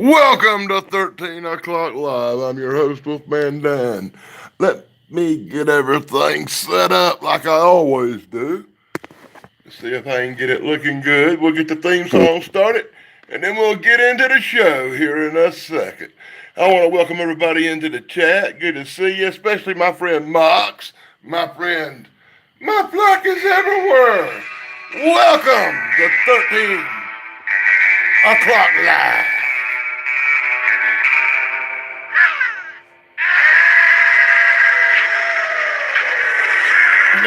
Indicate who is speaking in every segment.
Speaker 1: Welcome to 13 o'clock live. I'm your host, Wolfman Dan. Let me get everything set up like I always do. See if I can get it looking good. We'll get the theme song started, and then we'll get into the show here in a second. I want to welcome everybody into the chat. Good to see you, especially my friend Mox, my friend, my flock is everywhere. Welcome to 13 o'clock live.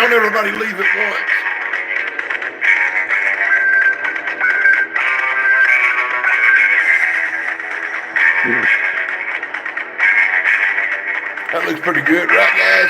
Speaker 1: Don't everybody leave at once. That looks pretty good, right, guys?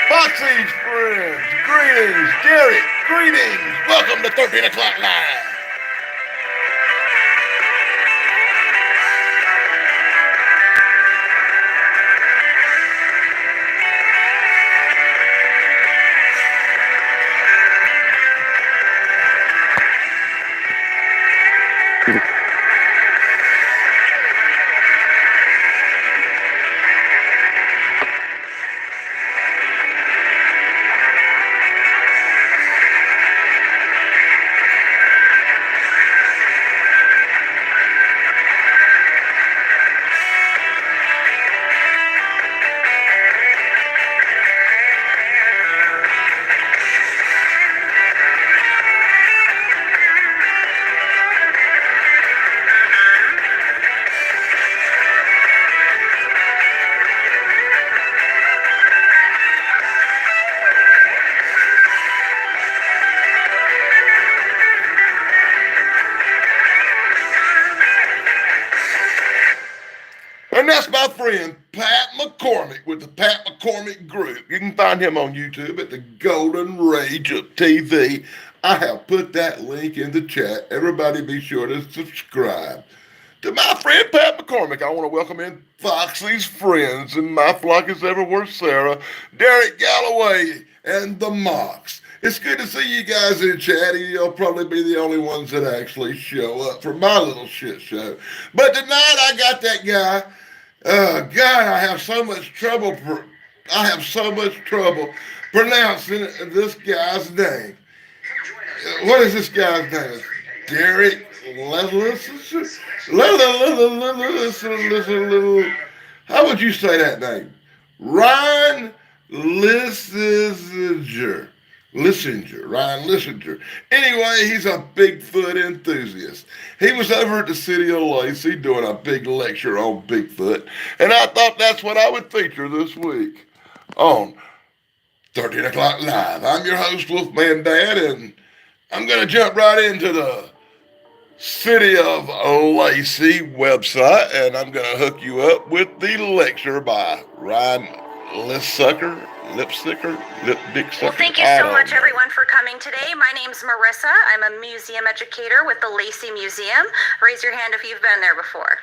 Speaker 1: Foxy's friends, greetings. Derek, greetings. Welcome to 13 o'clock live. And that's my friend Pat McCormick with the Pat McCormick Group. You can find him on YouTube at the Golden Rage of TV. I have put that link in the chat. Everybody be sure to subscribe. To my friend Pat McCormick, I want to welcome in Foxy's friends and my flock is everywhere, Sarah, Derek Galloway, and the Mox. It's good to see you guys in chat. You'll probably be the only ones that actually show up for my little shit show. But tonight I got that guy. God, I have so much trouble pronouncing this guy's name. What is this guy's name? Derek How would you say that name? Ryan Lissinger. Ryan Lissinger. Anyway, he's a Bigfoot enthusiast. He was over at the city of Lacey doing a big lecture on Bigfoot, and I thought that's what I would feature this week on 13 o'clock live. I'm your host, Wolfman Dad, and I'm going to jump right into the City of Lacey website, and I'm going to hook you up with the lecture by Ryan Lipsticker, Lip Dick
Speaker 2: Well,
Speaker 1: Sucker.
Speaker 2: thank you
Speaker 1: I
Speaker 2: so
Speaker 1: don't
Speaker 2: much,
Speaker 1: know.
Speaker 2: everyone, for coming today. My name's Marissa. I'm a museum educator with the Lacey Museum. Raise your hand if you've been there before.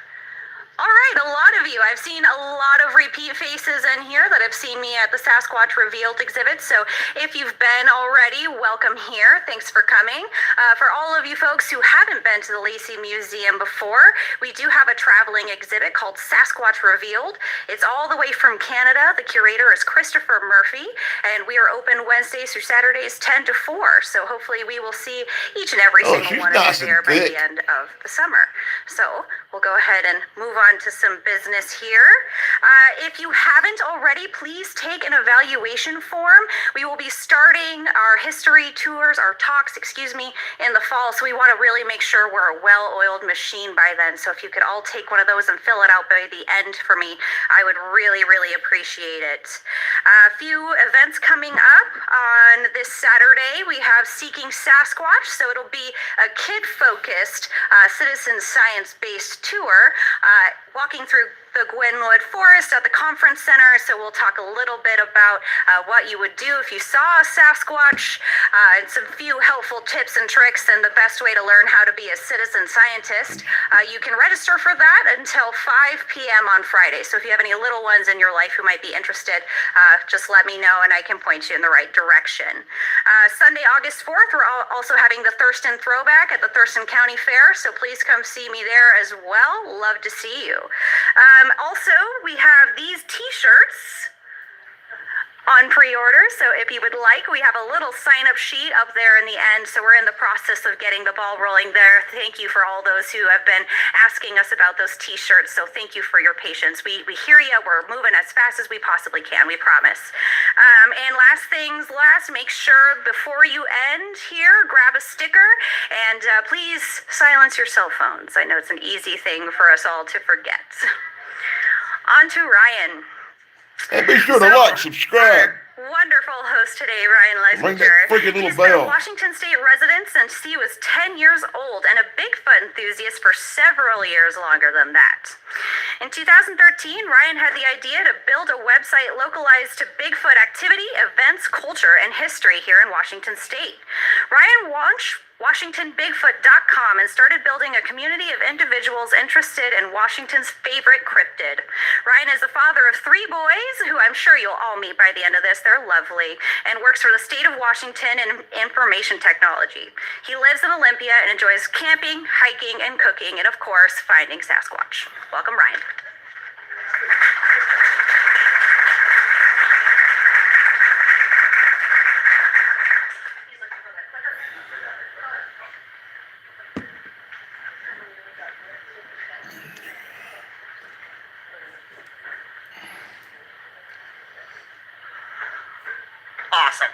Speaker 2: All right, a lot of you. I've seen a lot of repeat faces in here that have seen me at the Sasquatch Revealed exhibit. So if you've been already, welcome here. Thanks for coming. For all of you folks who haven't been to the Lacey Museum before, we do have a traveling exhibit called Sasquatch Revealed. It's all the way from Canada. The curator is Christopher Murphy, and we are open Wednesdays through Saturdays 10 to 4. So hopefully we will see each and every single
Speaker 1: She's
Speaker 2: one of you
Speaker 1: nice and
Speaker 2: there by the
Speaker 1: thick.
Speaker 2: end of the summer. So we'll go ahead and move on to some business here. If you haven't already, please take an evaluation form. We will be starting our history tours, our talks, in the fall. So we want to really make sure we're a well-oiled machine by then. So if you could all take one of those and fill it out by the end for me, I would really, really appreciate it. A few events coming up on this Saturday. We have Seeking Sasquatch. So it'll be a kid-focused, citizen science-based tour, walking through the Gwenwood Forest at the conference center. So we'll talk a little bit about what you would do if you saw a Sasquatch, and some few helpful tips and tricks and the best way to learn how to be a citizen scientist. You can register for that until 5 p.m. on Friday. So if you have any little ones in your life who might be interested, just let me know and I can point you in the right direction. Sunday, August 4th, we're also having the Thurston Throwback at the Thurston County Fair. So please come see me there as well. Love to see you. Also, we have these t-shirts on pre-order. So if you would like, we have a little sign-up sheet up there in the end. So we're in the process of getting the ball rolling there. Thank you for all those who have been asking us about those t-shirts. So thank you for your patience. We hear you. We're moving as fast as we possibly can, we promise. And last things last, make sure before you end here, grab a sticker and please silence your cell phones. I know it's an easy thing for us all to forget. On to Ryan.
Speaker 1: And be sure to like, subscribe.
Speaker 2: Wonderful host today, Ryan Leisinger.
Speaker 1: Ring that freaking little
Speaker 2: He's been a
Speaker 1: bell.
Speaker 2: Washington State resident since he was 10 years old and a Bigfoot enthusiast for several years longer than that. In 2013, Ryan had the idea to build a website localized to Bigfoot activity, events, culture, and history here in Washington State. Ryan launched WashingtonBigfoot.com and started building a community of individuals interested in Washington's favorite cryptid. Ryan is the father of 3 boys, who I'm sure you'll all meet by the end of this. They're lovely, and works for the state of Washington in information technology. He lives in Olympia and enjoys camping, hiking, and cooking, and of course, finding Sasquatch. Welcome, Ryan.
Speaker 3: Awesome.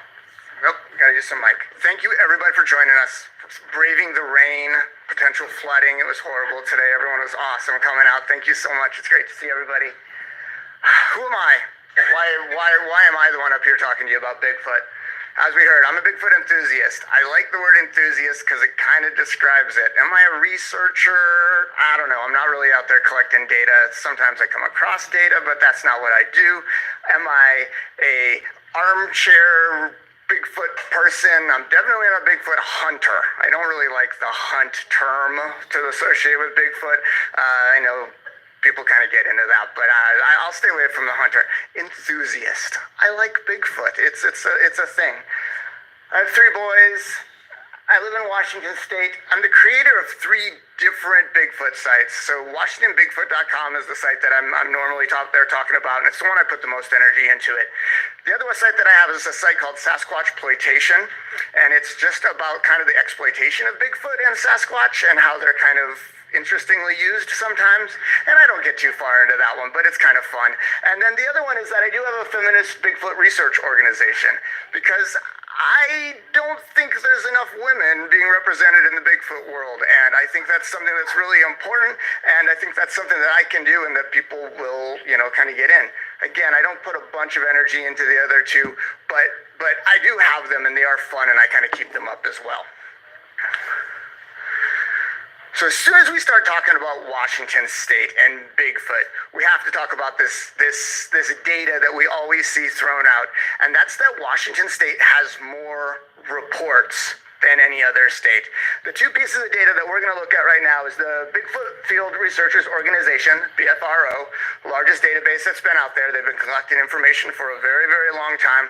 Speaker 3: Nope, gotta use some mic. Thank you everybody for joining us. Braving the rain, potential flooding. It was horrible today. Everyone was awesome coming out. Thank you so much. It's great to see everybody. Who am I? Why am I the one up here talking to you about Bigfoot? As we heard, I'm a Bigfoot enthusiast. I like the word enthusiast because it kind of describes it. Am I a researcher? I don't know. I'm not really out there collecting data. Sometimes I come across data, but that's not what I do. Am I a armchair Bigfoot person? I'm definitely not a Bigfoot hunter. I don't really like the hunt term to associate with Bigfoot. I know people kind of get into that, but I'll stay away from the hunter. Enthusiast. I like Bigfoot. It's a thing. I have 3 boys. I live in Washington State. I'm the creator of 3 different Bigfoot sites. So WashingtonBigfoot.com is the site that I'm normally there talking about, and it's the one I put the most energy into it. The other site that I have is a site called Sasquatch Exploitation, and it's just about kind of the exploitation of Bigfoot and Sasquatch and how they're kind of interestingly used sometimes. And I don't get too far into that one, but it's kind of fun. And then the other one is that I do have a feminist Bigfoot research organization, because I don't think there's enough women being represented in the Bigfoot world, and I think that's something that's really important, and I think that's something that I can do and that people will, kind of get in. Again, I don't put a bunch of energy into the other 2, but I do have them, and they are fun, and I kind of keep them up as well. So as soon as we start talking about Washington State and Bigfoot, we have to talk about this data that we always see thrown out, and that's that Washington State has more reports than any other state. The two pieces of data that we're going to look at right now is the Bigfoot Field Researchers Organization, BFRO, largest database that's been out there. They've been collecting information for a very, very long time.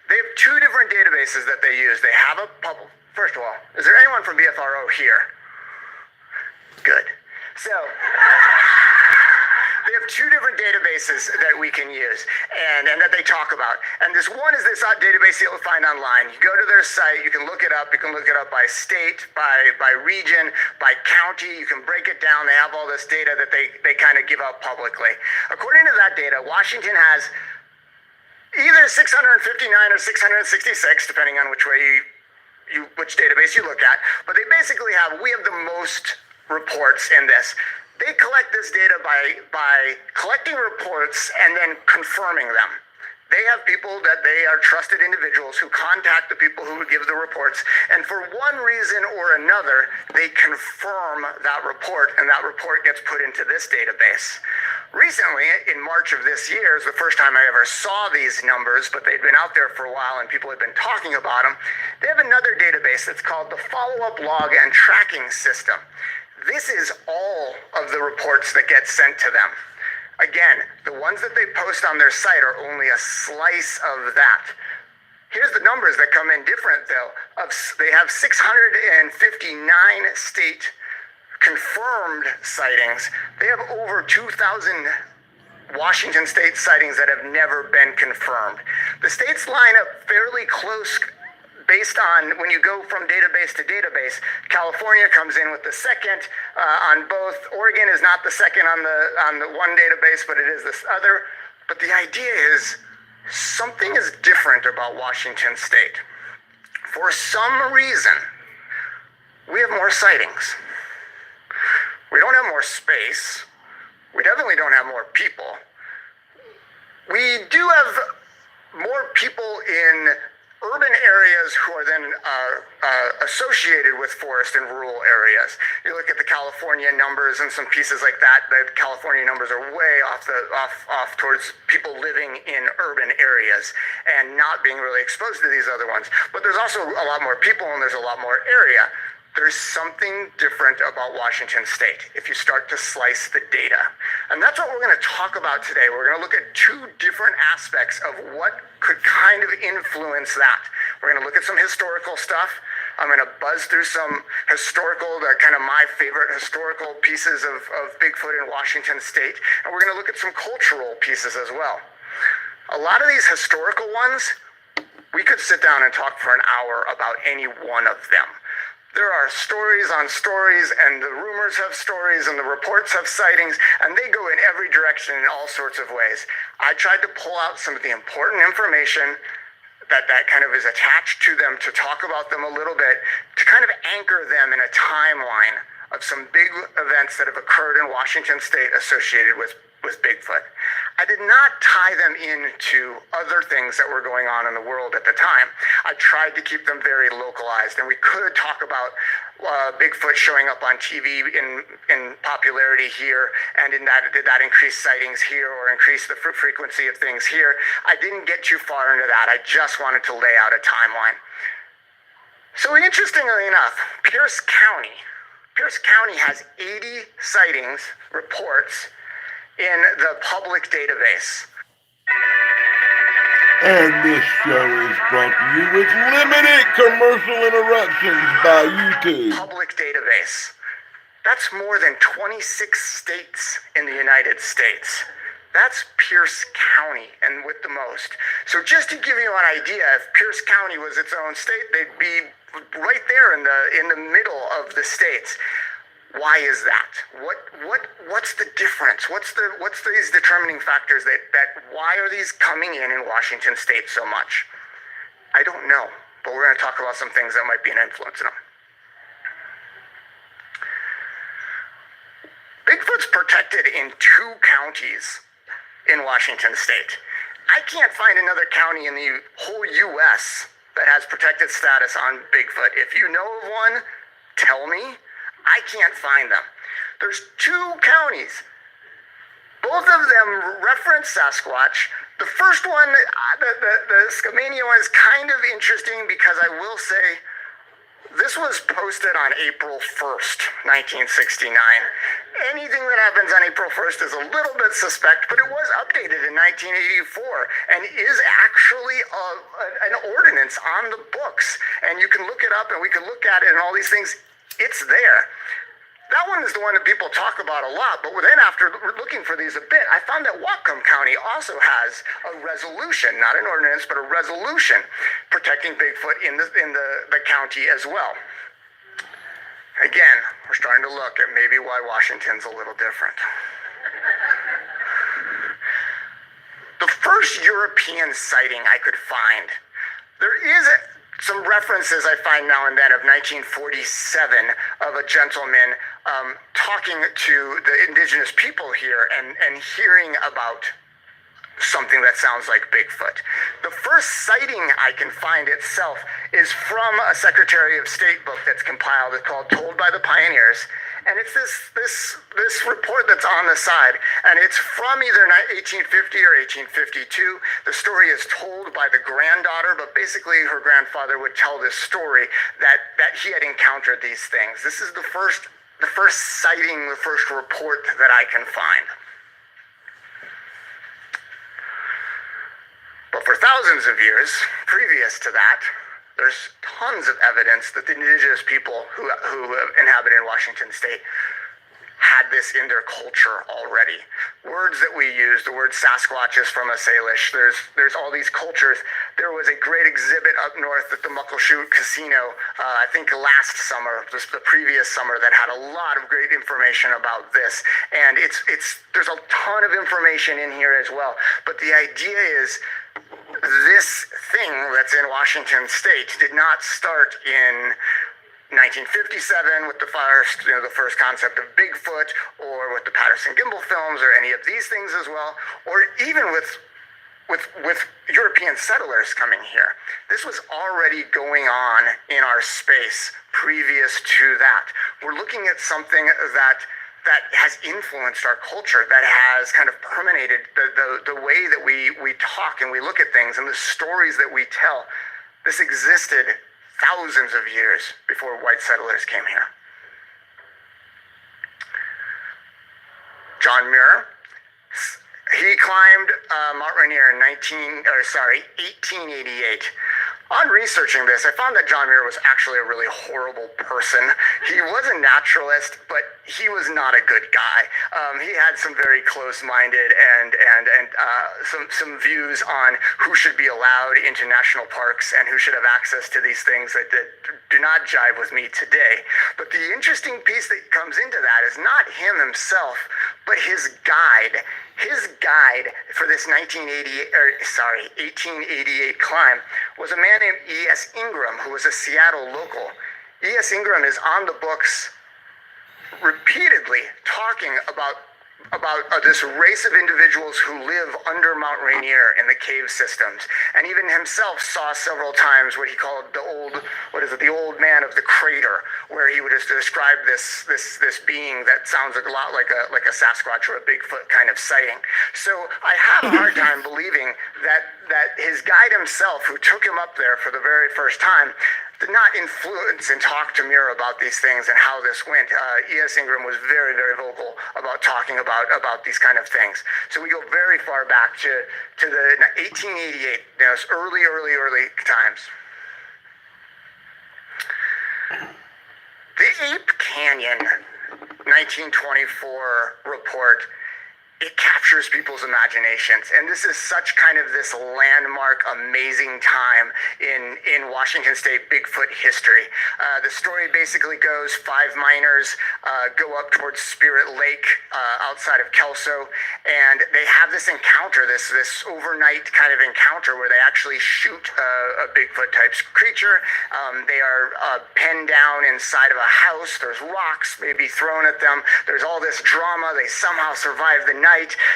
Speaker 3: They have two different databases that they use. They have a public. First of all, is there anyone from BFRO here? Good. So they have two different databases that we can use and that they talk about. And this one is this database you'll find online. You go to their site, you can look it up. You can look it up by state, by region, by county. You can break it down. They have all this data that they kind of give out publicly. According to that data, Washington has either 659 or 666, depending on which way which database you look at. But they basically we have the most reports in this. They collect this data by collecting reports and then confirming them. They have people that they are trusted individuals who contact the people who would give the reports, and for one reason or another, they confirm that report, and that report gets put into this database. Recently, in March of this year, is the first time I ever saw these numbers, but they'd been out there for a while and people had been talking about them. They have another database that's called the Follow-Up Log and Tracking System. This is all of the reports that get sent to them. Again, the ones that they post on their site are only a slice of that. Here's the numbers that come in different, though. They have 659 state confirmed sightings. They have over 2,000 Washington State sightings that have never been confirmed. The states line up fairly close based on when you go from database to database. California comes in with the second on both. Oregon is not the second on the one database, but it is this other. But the idea is something is different about Washington State. For some reason, we have more sightings. We don't have more space. We definitely don't have more people. We do have more people in urban areas who are then associated with forest and rural areas. You look at the California numbers and some pieces like that. The California numbers are way off towards people living in urban areas and not being really exposed to these other ones. But there's also a lot more people and there's a lot more area. There's something different about Washington State if you start to slice the data. And that's what we're going to talk about today. We're going to look at two different aspects of what could kind of influence that. We're going to look at some historical stuff. I'm going to buzz through some historical, kind of my favorite historical pieces of Bigfoot in Washington State. And we're going to look at some cultural pieces as well. A lot of these historical ones, we could sit down and talk for an hour about any one of them. There are stories on stories, and the rumors have stories, and the reports have sightings, and they go in every direction in all sorts of ways. I tried to pull out some of the important information that kind of is attached to them to talk about them a little bit, to kind of anchor them in a timeline of some big events that have occurred in Washington State associated with Bigfoot. I did not tie them into other things that were going on in the world at the time. I tried to keep them very localized, and we could talk about Bigfoot showing up on TV in popularity here, and did that increase sightings here or increase the frequency of things here. I didn't get too far into that. I just wanted to lay out a timeline. So interestingly enough, Pierce County has 80 sightings reports in the public database.
Speaker 1: And this show is brought to you with limited commercial interruptions by YouTube.
Speaker 3: Public database. That's more than 26 states in the United States. That's Pierce County, and with the most. So just to give you an idea, if Pierce County was its own state, they'd be right there in the middle of the states. Why is that? What's the difference? What's these determining factors that why are these coming in Washington State so much? I don't know, but we're going to talk about some things that might be an influence in them. Bigfoot's protected in 2 counties in Washington State. I can't find another county in the whole U.S. that has protected status on Bigfoot. If you know of one, tell me. I can't find them. There's 2 counties. Both of them reference Sasquatch. The first one, the Skamania one, is kind of interesting because I will say this was posted on April 1st, 1969. Anything that happens on April 1st is a little bit suspect, but it was updated in 1984 and is actually an ordinance on the books. And you can look it up and we can look at it and all these things. It's there. That one is the one that people talk about a lot, but then after looking for these a bit, I found that Whatcom County also has a resolution, not an ordinance, but a resolution protecting Bigfoot in the county as well. Again, we're starting to look at maybe why Washington's a little different. The first European sighting I could find, there is some references I find now and then of 1947 of a gentleman talking to the indigenous people here and hearing about something that sounds like Bigfoot. The first sighting I can find itself is from a Secretary of State book that's compiled. It's called Told by the Pioneers. And it's this report that's on the side, and it's from either 1850 or 1852. The story is told by the granddaughter, but basically her grandfather would tell this story that he had encountered these things. This is the first sighting, the first report that I can find. But for thousands of years previous to that, there's tons of evidence that the indigenous people who inhabit in Washington state had this in their culture already. Words that we use, the word Sasquatch is from a Salish. There's all these cultures. There was a great exhibit up north at the Muckleshoot Casino, I think last summer, just the previous summer, that had a lot of great information about this. And there's a ton of information in here as well. But the idea is, this thing that's in Washington state did not start in 1957 with the first concept of Bigfoot, or with the Patterson-Gimel films, or any of these things as well, or even with European settlers coming here. This was already going on in our space previous to that. We're looking at something that has influenced our culture, that has kind of permeated the way that we talk and we look at things and the stories that we tell. This existed thousands of years before white settlers came here. John Muir, he climbed Mount Rainier in 1888. On researching this, I found that John Muir was actually a really horrible person. He was a naturalist, but he was not a good guy. He had some very close-minded and some views on who should be allowed into national parks and who should have access to these things that do not jive with me today. But the interesting piece that comes into that is not him himself, but his guide. His guide for this 1888 climb was a man named E.S. Ingram, who was a Seattle local. E.S. Ingram is on the books repeatedly talking about this race of individuals who live under Mount Rainier in the cave systems, and even himself saw several times what he called the old man of the crater, where he would just describe this being that sounds a lot like a Sasquatch or a Bigfoot kind of sighting. So I have a hard time believing that his guide himself, who took him up there for the very first time, did not influence and talk to Muir about these things and how this went. E.S. Ingram was very, very vocal about talking about these kind of things. So we go very far back to the 1888, those early times. The Ape Canyon 1924 report, it captures people's imaginations. And this is such kind of this landmark, amazing time in Washington State Bigfoot history. The story basically goes 5 miners go up towards Spirit Lake outside of Kelso, and they have this encounter, this overnight kind of encounter where they actually shoot a Bigfoot type creature. They are penned down inside of a house. There's rocks maybe thrown at them. There's all this drama. They somehow survive the night.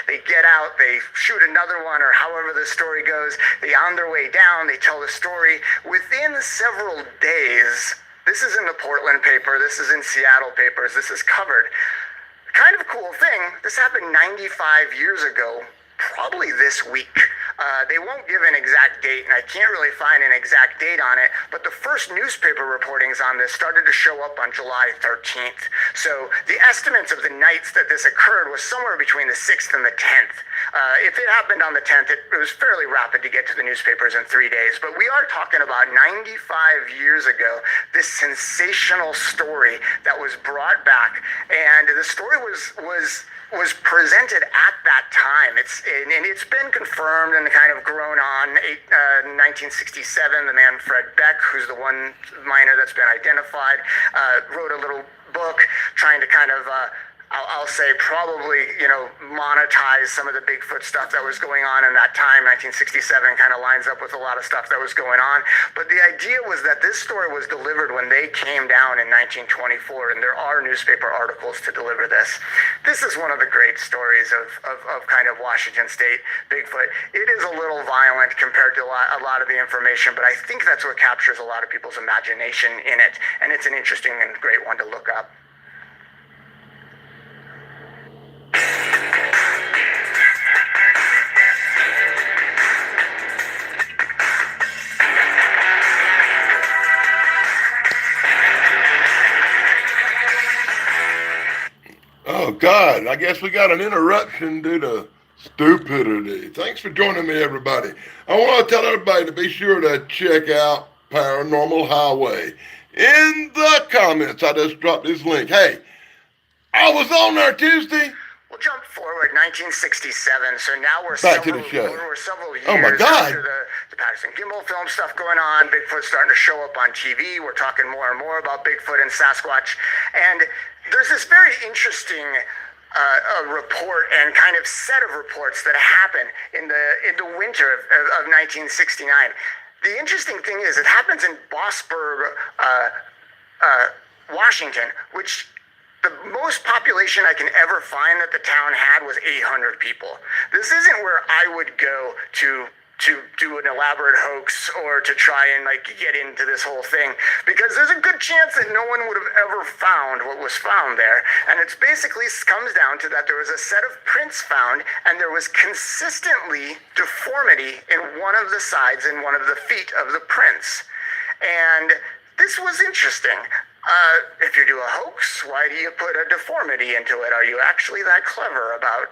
Speaker 3: They get out, they shoot another one, or however the story goes. They on their way down, they tell the story. Within several days, This is in the Portland paper. This is in Seattle papers. This is covered. Kind of cool thing, this happened 95 years ago, probably this week. They won't give an exact date, and I can't really find an exact date on it, but the first newspaper reportings on this started to show up on July 13th. So the estimates of the nights that this occurred was somewhere between the 6th and the 10th. If it happened on the 10th, it was fairly rapid to get to the newspapers in 3 days, but we are talking about 95 years ago, this sensational story that was brought back, and the story was presented at that time. It's been confirmed and kind of grown on. 1967, the man Fred Beck, who's the one miner that's been identified, wrote a little book trying to kind of I'll say probably, monetize some of the Bigfoot stuff that was going on in that time. 1967 kind of lines up with a lot of stuff that was going on. But the idea was that this story was delivered when they came down in 1924, and there are newspaper articles to deliver this. This is one of the great stories of kind of Washington State Bigfoot. It is a little violent compared to a lot of the information, but I think that's what captures a lot of people's imagination in it. And it's an interesting and great one to look up.
Speaker 1: Oh, God, I guess we got an interruption due to stupidity. Thanks for joining me, everybody. I want to tell everybody to be sure to check out Paranormal Highway. In the comments, I just dropped this link. Hey, I was on there Tuesday.
Speaker 3: We'll jump forward 1967, so now we're
Speaker 1: Back to
Speaker 3: several
Speaker 1: the show.
Speaker 3: years
Speaker 1: Oh, my God.
Speaker 3: after the Patterson Gimbal film stuff going on. Bigfoot's starting to show up on TV. We're talking more and more about Bigfoot and Sasquatch. And there's this very interesting report and kind of set of reports that happen in the winter of 1969. The interesting thing is it happens in Bossburg, Washington, which the most population I can ever find that the town had was 800 people. This isn't where I would go to do an elaborate hoax or to try and get into this whole thing, because there's a good chance that no one would have ever found what was found there. And it's basically comes down to that there was a set of prints found, and there was consistently deformity in one of the sides and one of the feet of the prints. And this was interesting. If you do a hoax, why do you put a deformity into it? Are you actually that clever about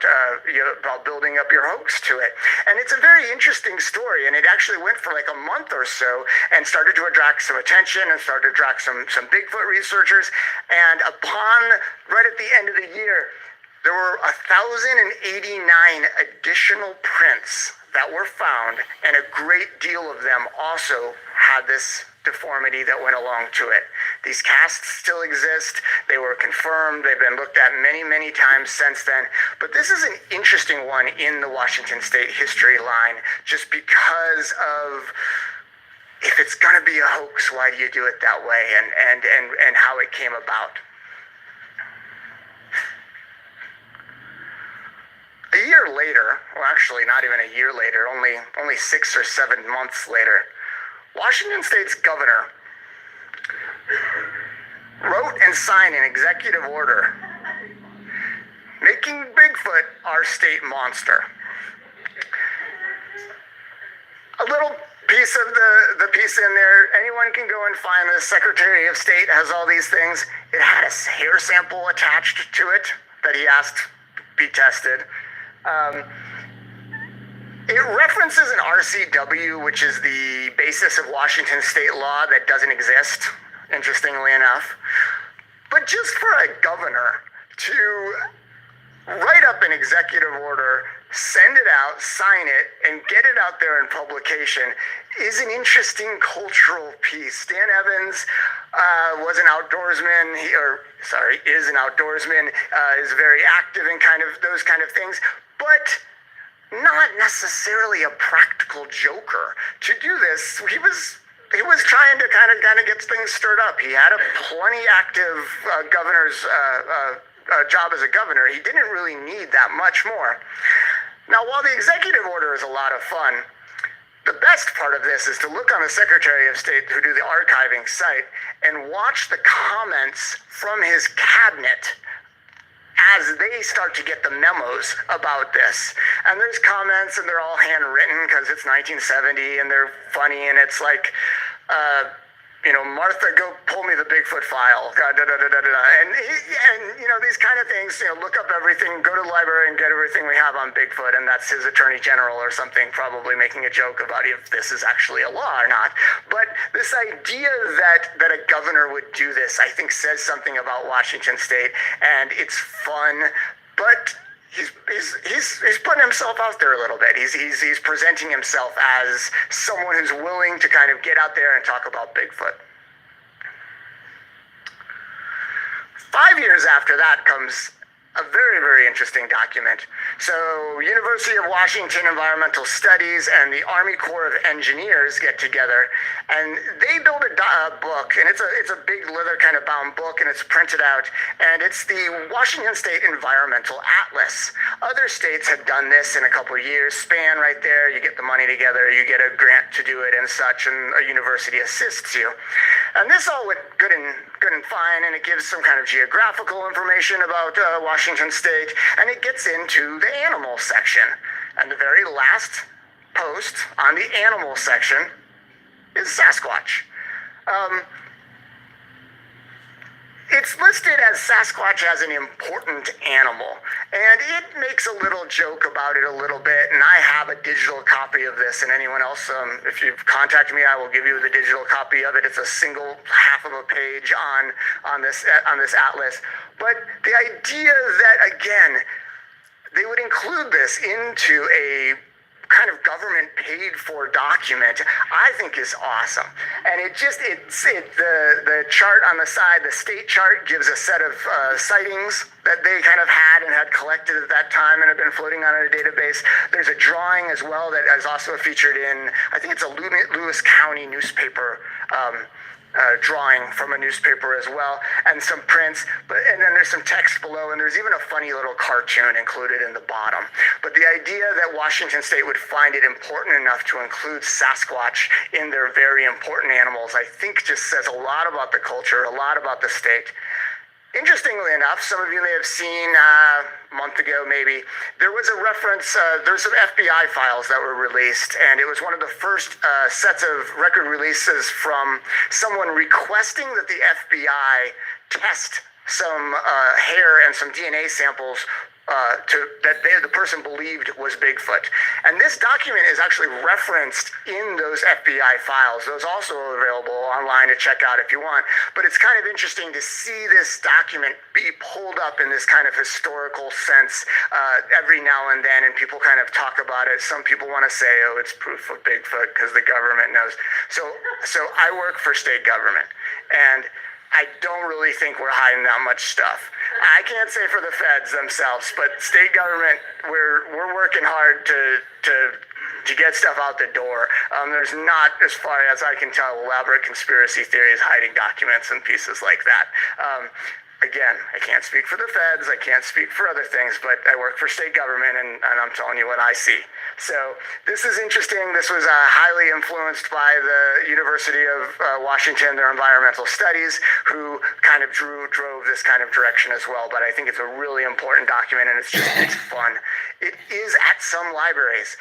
Speaker 3: building up your hoax to it? And it's a very interesting story, and it actually went for a month or so and started to attract some attention and started to attract some Bigfoot researchers. And right at the end of the year, there were 1,089 additional prints that were found, and a great deal of them also had this deformity that went along to it. These casts still exist. They were confirmed. They've been looked at many, many times since then. But this is an interesting one in the Washington State history line, just because of, if it's going to be a hoax, why do you do it that way, and how it came about. A year later, well, actually not even a year later, only 6 or 7 months later, Washington State's governor wrote and signed an executive order making Bigfoot our state monster. A little piece of the piece in there, anyone can go and find. The Secretary of State has all these things. It had a hair sample attached to it that he asked be tested. It references an RCW, which is the basis of Washington state law that doesn't exist, interestingly enough. But just for a governor to write up an executive order, send it out, sign it, and get it out there in publication is an interesting cultural piece. Dan Evans was an outdoorsman, is an outdoorsman, is very active in those kind of things, but not necessarily a practical joker. To do this, he was trying to kind of get things stirred up. He had a plenty active governor's job as a governor. He didn't really need that much more. Now, while the executive order is a lot of fun, The best part of this is to look on the Secretary of State who do the archiving site and watch the comments from his cabinet as they start to get the memos about this. And there's comments, and they're all handwritten because it's 1970, and they're funny, and it's like, Martha, go pull me the Bigfoot file. And these kind of things, look up everything, go to the library and get everything we have on Bigfoot, and that's his attorney general or something, probably making a joke about if this is actually a law or not. But this idea that a governor would do this, I think says something about Washington State, and it's fun, but he's putting himself out there a little bit. He's presenting himself as someone who's willing to kind of get out there and talk about Bigfoot. 5 years after that comes a very, very interesting document. So University of Washington Environmental Studies and the Army Corps of Engineers get together, and they build a book, and it's a big leather kind of bound book, and it's printed out, and it's the Washington State Environmental Atlas. Other states have done this in a couple of years, span right there, you get the money together, you get a grant to do it and such, and a university assists you. And this all went good and fine, and it gives some kind of geographical information about Washington State, and it gets into the animal section. And the very last post on the animal section is Sasquatch. It's listed as Sasquatch as an important animal, and it makes a little joke about it a little bit, and I have a digital copy of this, and anyone else, if you contact me, I will give you the digital copy of it. It's a single half of a page on this atlas. But the idea that, again, they would include this into a kind of government paid for document, I think is awesome. And the chart on the side, the state chart, gives a set of sightings that they kind of had collected at that time and have been floating on in a database. There's a drawing as well that is also featured in, I think it's a Lewis County newspaper drawing from a newspaper as well, and some prints, and then there's some text below, and there's even a funny little cartoon included in the bottom. But the idea that Washington State would find it important enough to include Sasquatch in their very important animals, I think just says a lot about the culture, a lot about the state. Interestingly enough, some of you may have seen a month ago maybe, there was a reference, there's some FBI files that were released, and it was one of the first sets of record releases from someone requesting that the FBI test some hair and some DNA samples the person believed was Bigfoot. And this document is actually referenced in those FBI files. Those also are available online to check out if you want. But it's kind of interesting to see this document be pulled up in this kind of historical sense every now and then, and people kind of talk about it. Some people want to say, oh, it's proof of Bigfoot because the government knows. So I work for state government, and I don't really think we're hiding that much stuff. I can't say for the feds themselves, but state government, we're working hard to get stuff out the door. There's not, as far as I can tell, elaborate conspiracy theories hiding documents and pieces like that. Again, I can't speak for the feds, I can't speak for other things, but I work for state government, and I'm telling you what I see. So this is interesting. This was highly influenced by the University of Washington, their environmental studies, who kind of drove this kind of direction as well. But I think it's a really important document, and it's fun. It is at some libraries.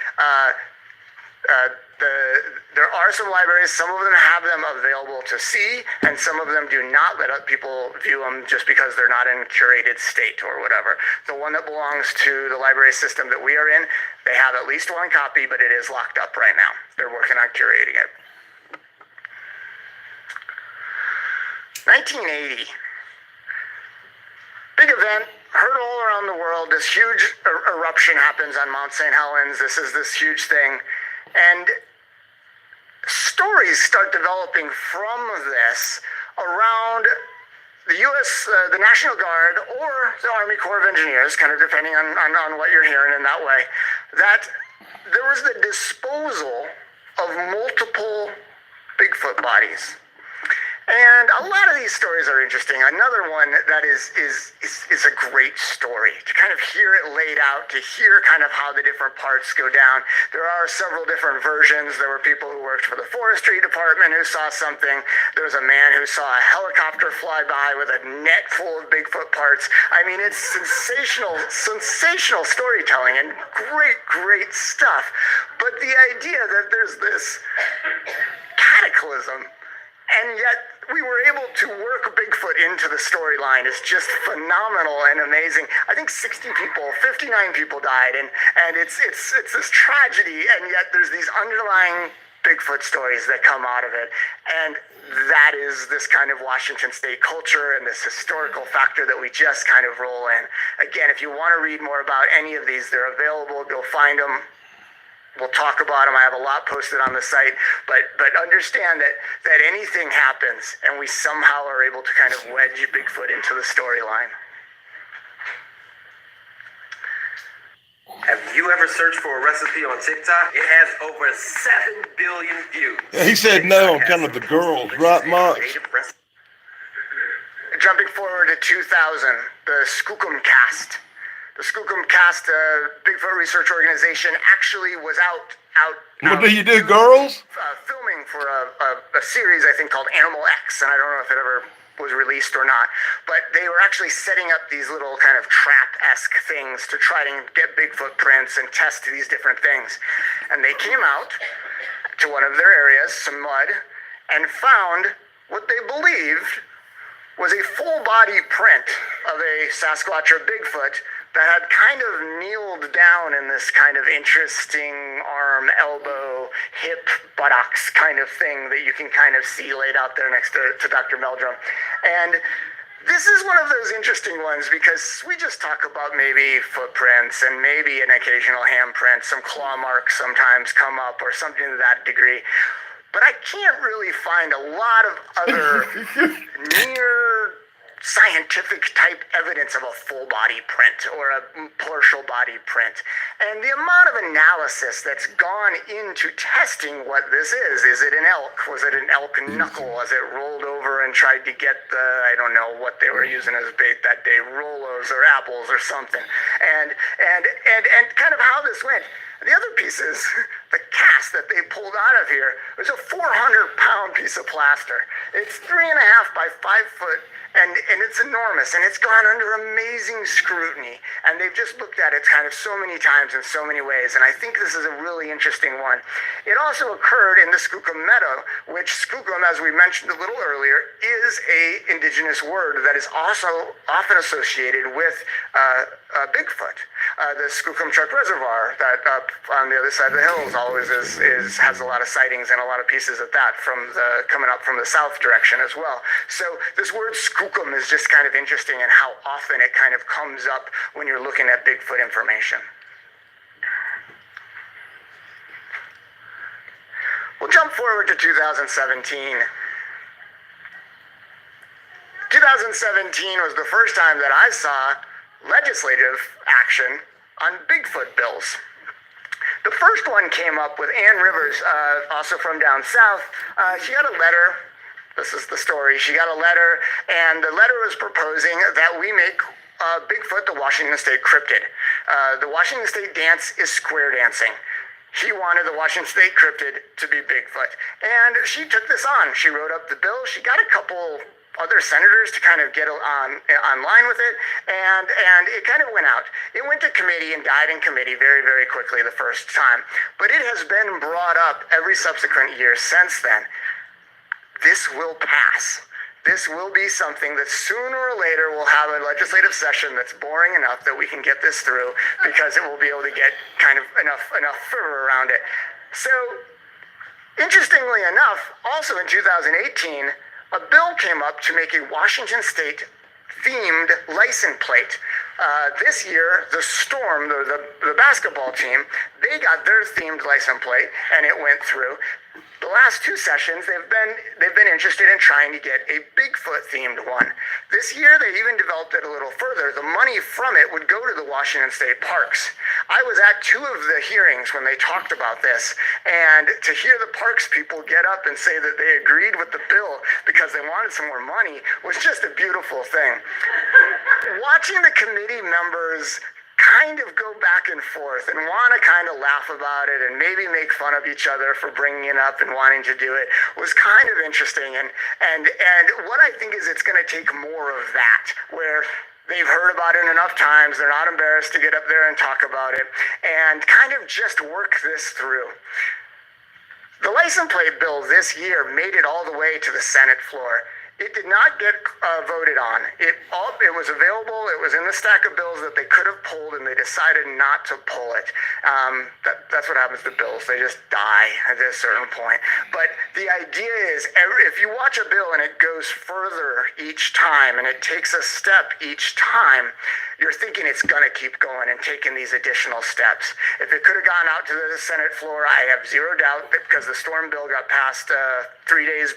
Speaker 3: There are some libraries, some of them have them available to see, and some of them do not let people view them just because they're not in curated state or whatever. The one that belongs to the library system that we are in, they have at least one copy, but it is locked up right now. They're working on curating it. 1980. Big event, heard all around the world. This huge eruption happens on Mount St. Helens. This is this huge thing. And stories start developing from this around the U.S., the National Guard, or the Army Corps of Engineers, kind of depending on what you're hearing in that way, that there was the disposal of multiple Bigfoot bodies. And a lot of these stories are interesting. Another one that is a great story to kind of hear it laid out, to hear kind of how the different parts go down. There are several different versions. There were people who worked for the forestry department who saw something. There was a man who saw a helicopter fly by with a net full of Bigfoot parts. I mean, it's sensational storytelling and great stuff. But the idea that there's this cataclysm, and yet we were able to work Bigfoot into the storyline is just phenomenal and amazing. I think 59 people died, and it's this tragedy, and yet there's these underlying Bigfoot stories that come out of it. And that is this kind of Washington State culture and this historical factor that we just kind of roll in. Again, if you want to read more about any of these, they're available. Go find them. We'll talk about them. I have a lot posted on the site, but understand that anything happens and we somehow are able to kind of wedge Bigfoot into the storyline.
Speaker 4: Have you ever searched for a recipe on TikTok? It has over 7 billion views.
Speaker 1: Yeah, he said no on kind of the girls, right, Mox?
Speaker 3: Jumping forward to 2000, the Skookum Cast. The Skookum Cast, Bigfoot research organization, actually was out.
Speaker 1: What do you do, girls?
Speaker 3: Filming for a series, I think, called Animal X, and I don't know if it ever was released or not, but they were actually setting up these little kind of trap-esque things to try to get Bigfoot prints and test these different things. And they came out to one of their areas, some mud, and found what they believed was a full-body print of a Sasquatch or Bigfoot that had kind of kneeled down in this kind of interesting arm, elbow, hip, buttocks kind of thing that you can kind of see laid out there next to Dr. Meldrum. And this is one of those interesting ones because we just talk about maybe footprints and maybe an occasional handprint, some claw marks sometimes come up or something to that degree. But I can't really find a lot of other near scientific type evidence of a full body print or a partial body print. And the amount of analysis that's gone into testing what this is it an elk? Was it an elk knuckle as it rolled over and tried to get the, I don't know what they were using as bait that day, Rolos or apples or something. And kind of how this went. The other piece is the cast that they pulled out of here was a 400-pound piece of plaster. It's 3.5 by 5 foot, and it's enormous, and it's gone under amazing scrutiny. And they've just looked at it kind of so many times in so many ways, and I think this is a really interesting one. It also occurred in the Skookum Meadow, which Skookum, as we mentioned a little earlier, is a indigenous word that is also often associated with Bigfoot. The Skookumchuck Reservoir that up on the other side of the hills always has a lot of sightings and a lot of pieces of that coming up from the south direction as well. So this word Skookum is just kind of interesting in how often it kind of comes up when you're looking at Bigfoot information. We'll jump forward to 2017. 2017 was the first time that I saw legislative action on Bigfoot bills. The first one came up with Ann Rivers, also from down south. She got a letter. This is the story. She got a letter, and the letter was proposing that we make Bigfoot the Washington State cryptid. The Washington State dance is square dancing. She wanted the Washington State cryptid to be Bigfoot. And she took this on. She wrote up the bill. She got a couple other senators to kind of get online with it, and it kind of went out. It went to committee and died in committee very, very quickly the first time. But it has been brought up every subsequent year since then. This will pass. This will be something that sooner or later will have a legislative session that's boring enough that we can get this through because it will be able to get kind of enough fervor around it. So, interestingly enough, also in 2018, a bill came up to make a Washington State themed license plate. This year, the Storm, the basketball team, they got their themed license plate, and it went through. The last two sessions, they've been interested in trying to get a Bigfoot themed one. This year, they even developed it a little further. The money from it would go to the Washington State Parks. I was at two of the hearings when they talked about this, and to hear the parks people get up and say that they agreed with the bill because they wanted some more money was just a beautiful thing. Watching the committee members kind of go back and forth and want to kind of laugh about it and maybe make fun of each other for bringing it up and wanting to do it was kind of interesting. And what I think is it's going to take more of that, where they've heard about it enough times, they're not embarrassed to get up there and talk about it, and kind of just work this through. The license plate bill this year made it all the way to the Senate floor. It did not get voted on. It was available. It was in the stack of bills that they could have pulled, and they decided not to pull it. That's what happens to bills. They just die at a certain point. But the idea is, if you watch a bill and it goes further each time, and it takes a step each time, you're thinking it's going to keep going and taking these additional steps. If it could have gone out to the Senate floor, I have zero doubt that because the storm bill got passed 3 days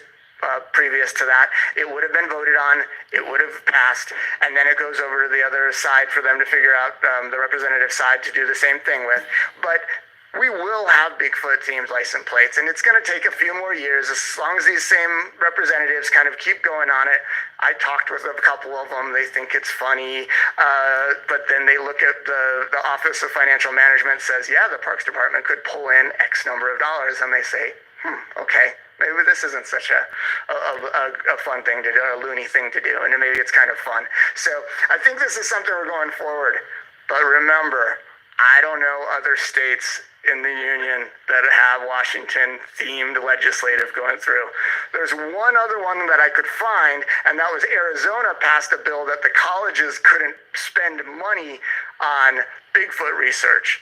Speaker 3: previous to that, it would have been voted on, it would have passed, and then it goes over to the other side for them to figure out the representative side to do the same thing with. But we will have Bigfoot themed license plates, and it's going to take a few more years as long as these same representatives kind of keep going on it. I talked with a couple of them. They think it's funny, but then they look at the Office of Financial Management says, yeah, the Parks Department could pull in X number of dollars, and they say, okay, maybe this isn't such a fun thing to do, a loony thing to do, and maybe it's kind of fun. So I think this is something we're going forward. But remember, I don't know other states in the union that have Washington-themed legislative going through. There's one other one that I could find, and that was Arizona passed a bill that the colleges couldn't spend money on Bigfoot research.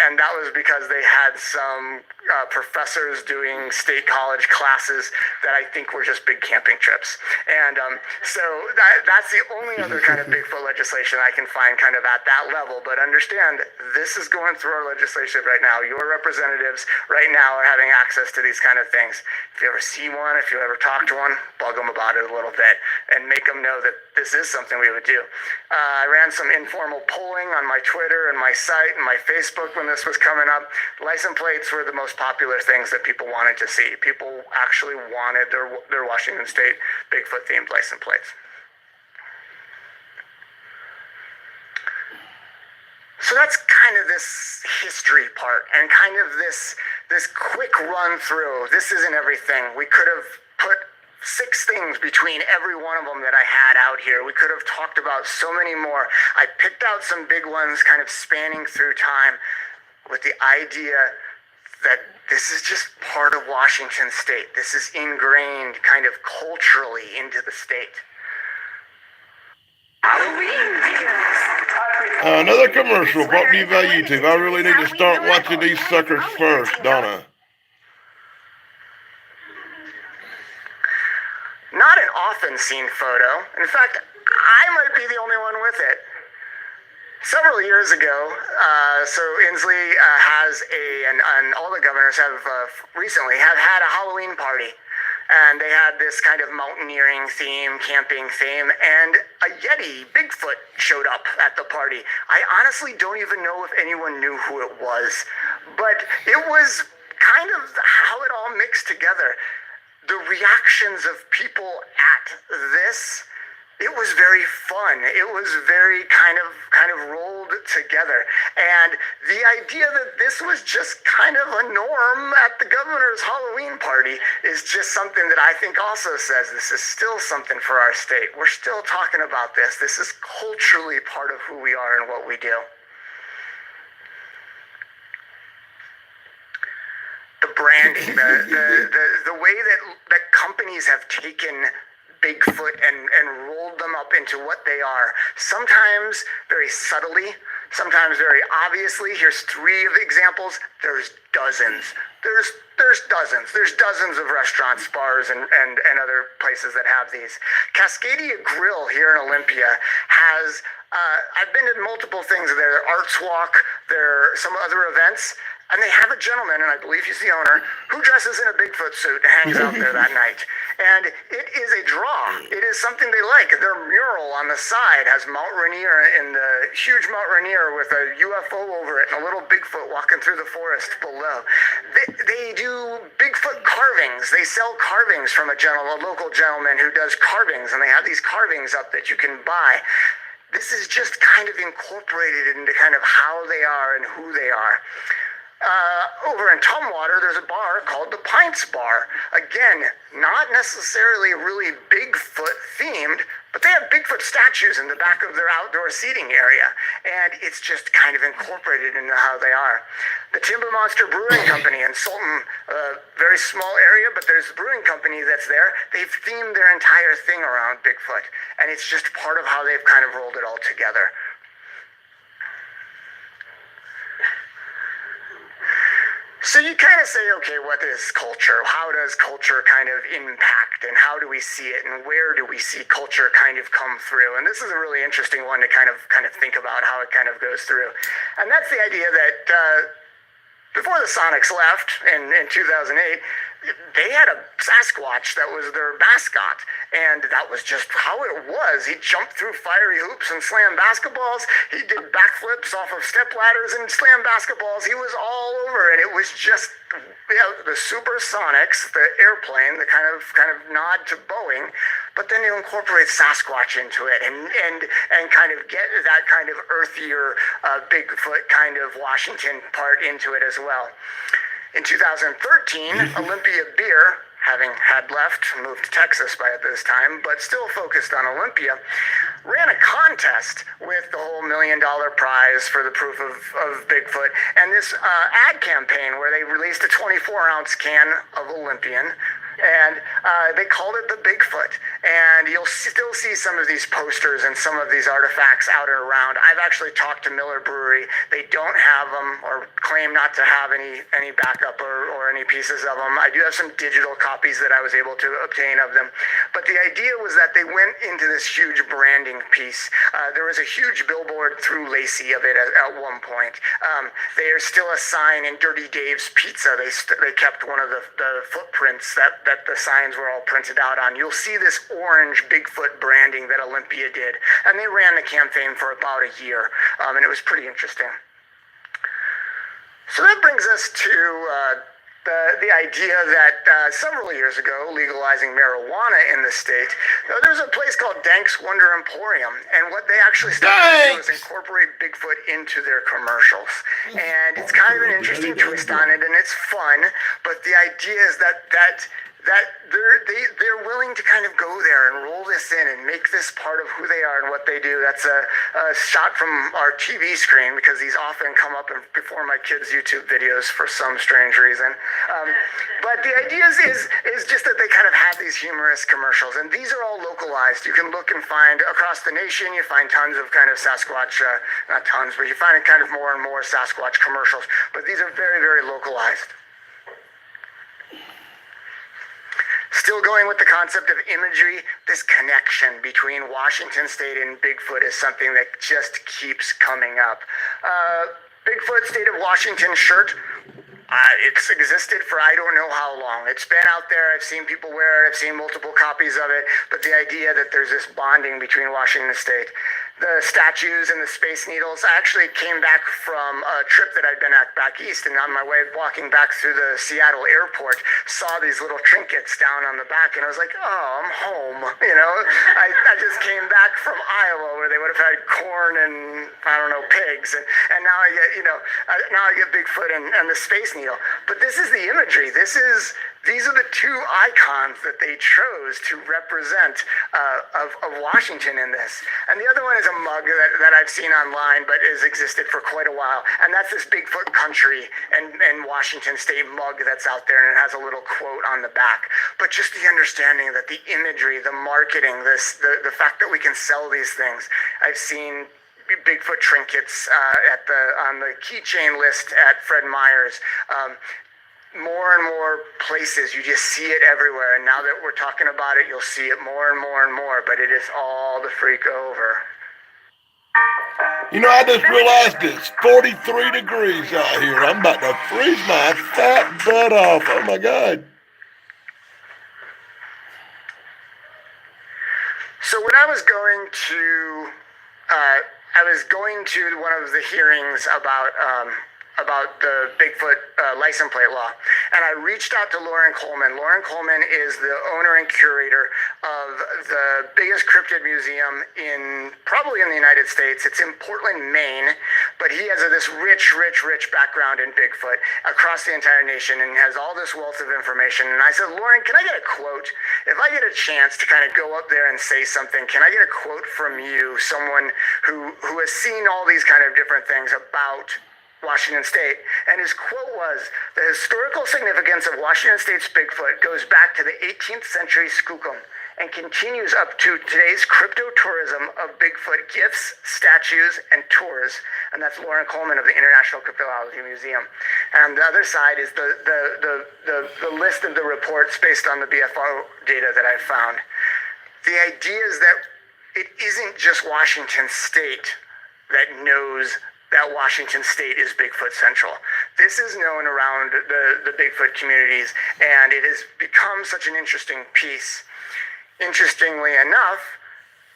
Speaker 3: And that was because they had some professors doing state college classes that I think were just big camping trips. And so that's the only other kind of Bigfoot legislation I can find kind of at that level. But understand, this is going through our legislation right now. Your representatives right now are having access to these kind of things. If you ever see one, if you ever talk to one, bug them about it a little bit and make them know that this is something we would do. I ran some informal polling on my Twitter and my site and my Facebook when this was coming up. License plates were the most popular things that people wanted to see. People actually wanted their Washington State Bigfoot themed license plates. So that's kind of this history part and kind of this quick run through. This isn't everything. We could have put 6 things between every one of them that I had out here. We could have talked about so many more. I picked out some big ones kind of spanning through time with the idea that this is just part of Washington State. This is ingrained kind of culturally into the state.
Speaker 1: Another commercial brought to you by YouTube. I really need to start watching these suckers first, Donna.
Speaker 3: Not an often seen photo. In fact, I might be the only one with it. Several years ago, so Inslee has and all the governors have recently have had a Halloween party. And they had this kind of mountaineering theme, camping theme, and a Yeti, Bigfoot, showed up at the party. I honestly don't even know if anyone knew who it was, but it was kind of how it all mixed together. The reactions of people at this, it was very fun. It was very kind of rolled together. And the idea that this was just kind of a norm at the governor's Halloween party is just something that I think also says this is still something for our state. We're still talking about this. This is culturally part of who we are and what we do. The branding, the way that companies have taken Bigfoot and rolled them up into what they are, sometimes very subtly, sometimes very obviously. Here's 3 of the examples. There's dozens. There's dozens. There's dozens of restaurants, bars, and other places that have these. Cascadia Grill here in Olympia has, I've been to multiple things there. Arts Walk, there are some other events. And they have a gentleman, and I believe he's the owner, who dresses in a Bigfoot suit and hangs out there that night. And it is a draw. It is something they like. Their mural on the side has Mount Rainier in the huge Mount Rainier with a UFO over it and a little Bigfoot walking through the forest below. They do Bigfoot carvings. They sell carvings from a local gentleman who does carvings, and they have these carvings up that you can buy. This is just kind of incorporated into kind of how they are and who they are. Over in Tumwater, there's a bar called the Pints Bar. Again, not necessarily really Bigfoot themed, but they have Bigfoot statues in the back of their outdoor seating area, and it's just kind of incorporated into how they are. The Timber Monster Brewing Company in Sultan, a very small area, but there's a brewing company that's there. They've themed their entire thing around Bigfoot, and it's just part of how they've kind of rolled it all together. So you kind of say, okay, what is culture? How does culture kind of impact, and how do we see it, and where do we see culture kind of come through? And this is a really interesting one to kind of think about how it kind of goes through. And that's the idea that before the Sonics left in 2008, they had a Sasquatch that was their mascot, and that was just how it was. He jumped through fiery hoops and slammed basketballs. He did backflips off of step ladders and slammed basketballs. He was all over, and it was just the Supersonics, the airplane, the kind of nod to Boeing, but then you incorporate Sasquatch into it and kind of get that kind of earthier Bigfoot kind of Washington part into it as well. In 2013, Olympia Beer, having had left, moved to Texas by this time, but still focused on Olympia, ran a contest with the whole $1 million prize for the proof of Bigfoot, and this ad campaign where they released a 24-ounce can of Olympian, and they called it the Bigfoot. And you'll still see some of these posters and some of these artifacts out and around. I've actually talked to Miller Brewery. They don't have them, or claim not to have any backup or any pieces of them. I do have some digital copies that I was able to obtain of them. But the idea was that they went into this huge branding piece. There was a huge billboard through Lacey of it at one point. There's still a sign in Dirty Dave's Pizza. They kept one of the footprints that the signs were all printed out on. You'll see this orange Bigfoot branding that Olympia did, and they ran the campaign for about a year, and it was pretty interesting. So that brings us to the idea that several years ago, legalizing marijuana in the state, there's a place called Dank's Wonder Emporium, and what they actually started to do is incorporate Bigfoot into their commercials. And it's kind of an interesting twist on it, and it's fun, but the idea is that they're willing to kind of go there and roll this in and make this part of who they are and what they do. That's a shot from our TV screen, because these often come up before my kids' YouTube videos for some strange reason. But the idea is just that they kind of have these humorous commercials, and these are all localized. You can look and find across the nation. You find tons of kind of Sasquatch, not tons, but you find kind of more and more Sasquatch commercials. But these are very, very localized. Still going with the concept of imagery, this connection between Washington State and Bigfoot is something that just keeps coming up. Bigfoot State of Washington shirt, it's existed for I don't know how long. It's been out there. I've seen people wear it. I've seen multiple copies of it. But the idea that there's this bonding between Washington State, the statues and the Space Needles. I actually came back from a trip that I'd been at back east, and on my way walking back through the Seattle airport, saw these little trinkets down on the back, and I was like, oh, I'm home. You know, I just came back from Iowa, where they would have had corn and, I don't know, pigs, and now I get, now I get Bigfoot and the Space Needle. But this is the imagery. These are the two icons that they chose to represent of Washington in this. And the other one is a mug that I've seen online, but has existed for quite a while. And that's this Bigfoot Country and Washington State mug that's out there, and it has a little quote on the back. But just the understanding that the imagery, the marketing, the fact that we can sell these things. I've seen Bigfoot trinkets on the keychain list at Fred Meyer's. More and more places, you just see it everywhere, and now that we're talking about it, you'll see it more and more and more, but it is all the freak over.
Speaker 1: You know, I just realized it's 43 degrees out here. I'm about to freeze my fat butt off. Oh my God.
Speaker 3: So when I was going to one of the hearings about the Bigfoot license plate law, and I reached out to Lauren Coleman. Lauren Coleman is the owner and curator of the biggest cryptid museum probably in the United States. It's in Portland, Maine, but he has this rich background in Bigfoot across the entire nation and has all this wealth of information. And I said, Lauren, can I get a quote? If I get a chance to kind of go up there and say something, can I get a quote from you, someone who has seen all these kind of different things about Washington State? And his quote was, "The historical significance of Washington State's Bigfoot goes back to the 18th century skookum and continues up to today's crypto-tourism of Bigfoot gifts, statues, and tours." And that's Lauren Coleman of the International Cryptozoology Museum. And the other side is the list of the reports based on the BFO data that I found. The idea is that it isn't just Washington State that knows that Washington State is Bigfoot Central. This is known around the Bigfoot communities, and it has become such an interesting piece. Interestingly enough,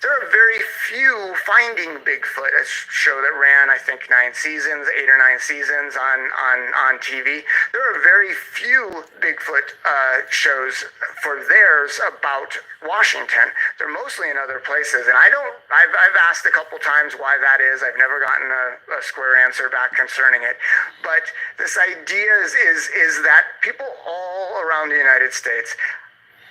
Speaker 3: there are very few Finding Bigfoot, a show that ran, I think, 8 or 9 seasons on TV. There are very few Bigfoot shows for theirs about Washington. They're mostly in other places, and I've asked a couple times why that is. I've never gotten a square answer back concerning it. But this idea is that people all around the United States,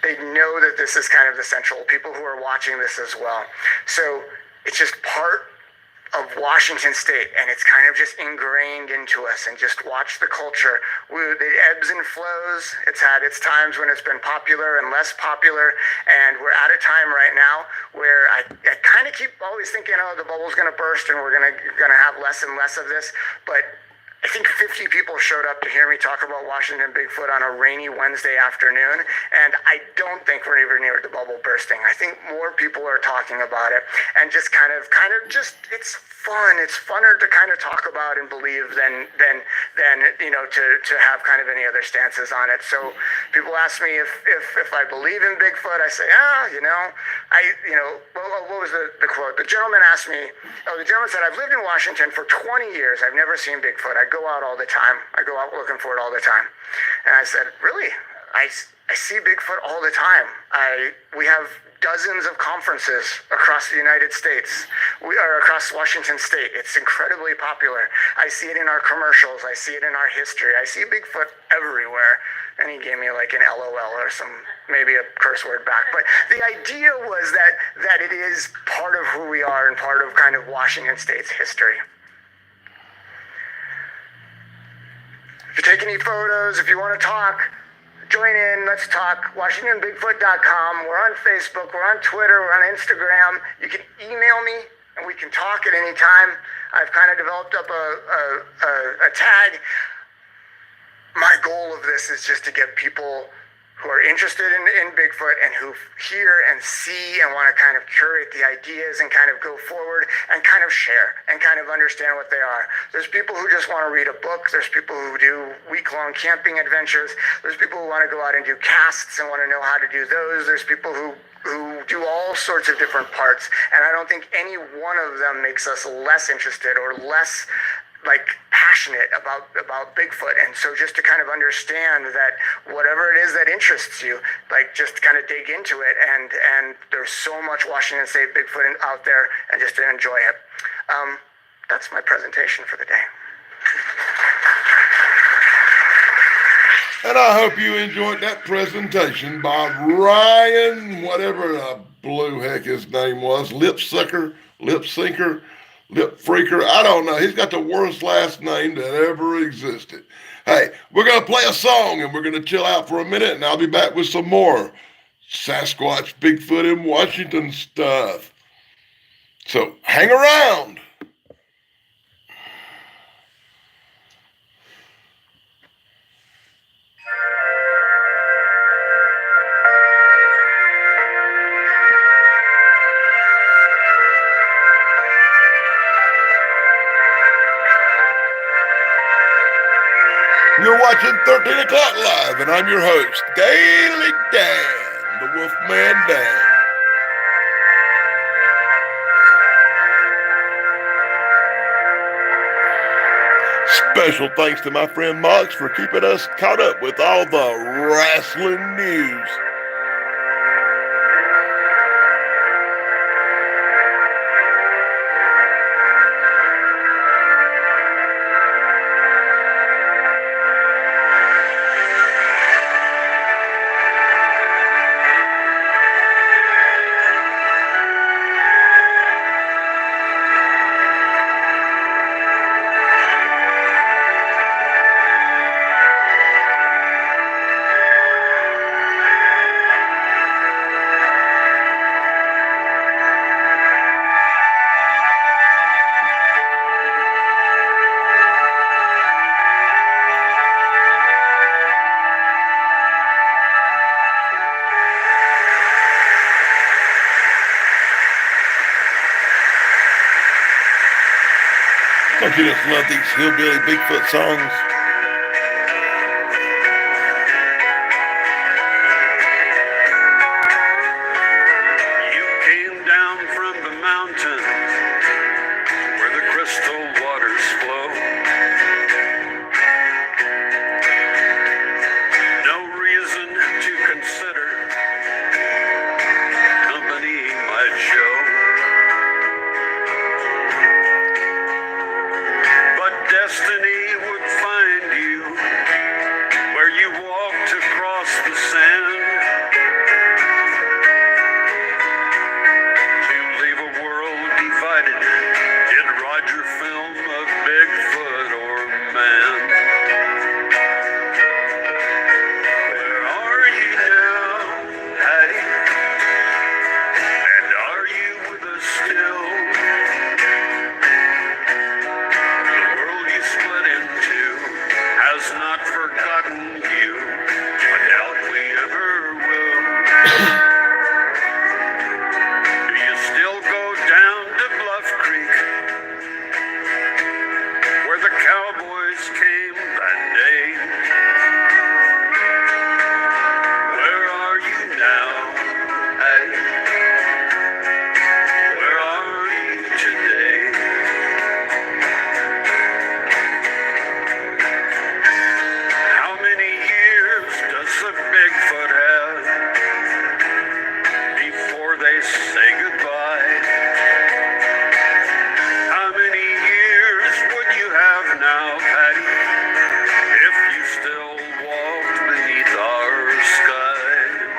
Speaker 3: they know that this is kind of the central, people who are watching this as well. So it's just part of Washington State, and it's kind of just ingrained into us. And just watch the culture. It ebbs and flows. It's had its times when it's been popular and less popular, and we're at a time right now where I kind of keep always thinking, oh, the bubble's going to burst and we're going to have less and less of this. But I think 50 people showed up to hear me talk about Washington Bigfoot on a rainy Wednesday afternoon, and I don't think we're even near the bubble bursting. I think more people are talking about it, and just kind of it's fun. It's funner to kind of talk about and believe than to have kind of any other stances on it. So people ask me if I believe in Bigfoot. I say, what was the quote? The gentleman asked me. The gentleman said, "I've lived in Washington for 20 years. I've never seen Bigfoot. I go out all the time. I go out looking for it all the time." And I said, "Really? I see Bigfoot all the time. We have dozens of conferences across the United States. We are across Washington State. It's incredibly popular. I see it in our commercials. I see it in our history. I see Bigfoot everywhere." And he gave me like an LOL or maybe a curse word back. But the idea was that it is part of who we are and part of kind of Washington State's history. If you take any photos, if you want to talk, join in, let's talk. WashingtonBigfoot.com. We're on Facebook, we're on Twitter, we're on Instagram. You can email me and we can talk at any time. I've kind of developed up a tag. My goal of this is just to get people who are interested in Bigfoot and who hear and see and want to kind of curate the ideas and kind of go forward and kind of share and kind of understand what they are. There's people who just want to read a book. There's people who do week-long camping adventures. There's people who want to go out and do casts and want to know how to do those. There's people who do all sorts of different parts. And I don't think any one of them makes us less interested or less passionate about Bigfoot. And so just to kind of understand that whatever it is that interests you, just kind of dig into it, and there's so much Washington State Bigfoot out there, and just to enjoy it. That's my presentation for the day.
Speaker 1: And I hope you enjoyed that presentation by Ryan, whatever the blue heck his name was, Lip Sinker, Lip Freaker, I don't know. He's got the worst last name that ever existed. Hey, we're going to play a song and we're going to chill out for a minute, and I'll be back with some more Sasquatch, Bigfoot in Washington stuff. So hang around. You're watching 13 O'Clock Live, and I'm your host, Gaelic Dan, the Wolfman Dan. Special thanks to my friend Mox for keeping us caught up with all the wrestling news. Don't you just love these hillbilly Bigfoot songs?
Speaker 5: You came down from the mountains where the crystal waters flow. No reason to consider company might show. Destiny would find you where you walked across the sand to leave a world divided. Did Roger film a Bigfoot or man? Where are you now, Hattie? And are you with us still? Split in two, has not forgotten you. I doubt we ever will. Do you still go down to Bluff Creek, where the cowboys came that day? Where are you now, Hattie? Where are you today? A Bigfoot have before they say goodbye? How many years would you have now, Patty, if you still walked beneath our skies?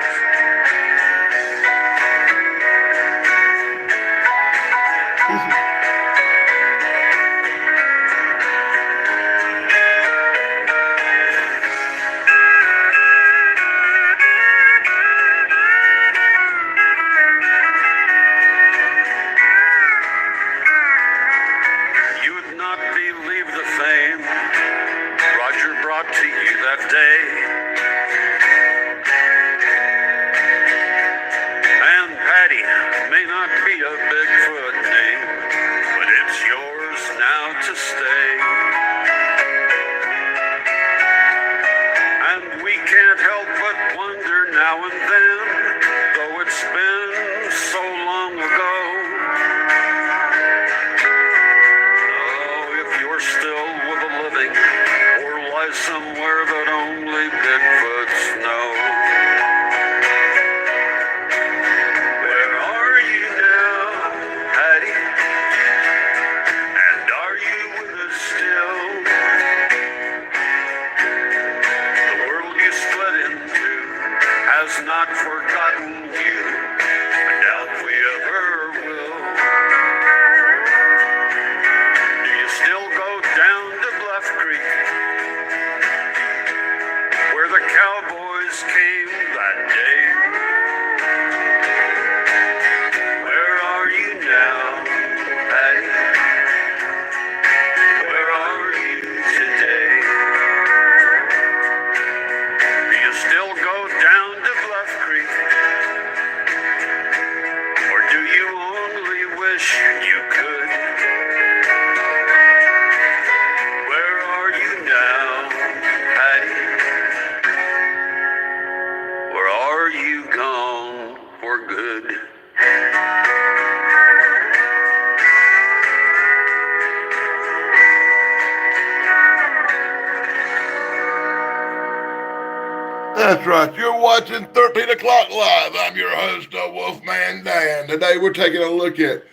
Speaker 1: That's right. You're watching 13 O'Clock Live. I'm your host, Wolfman Dan. Today we're taking a look at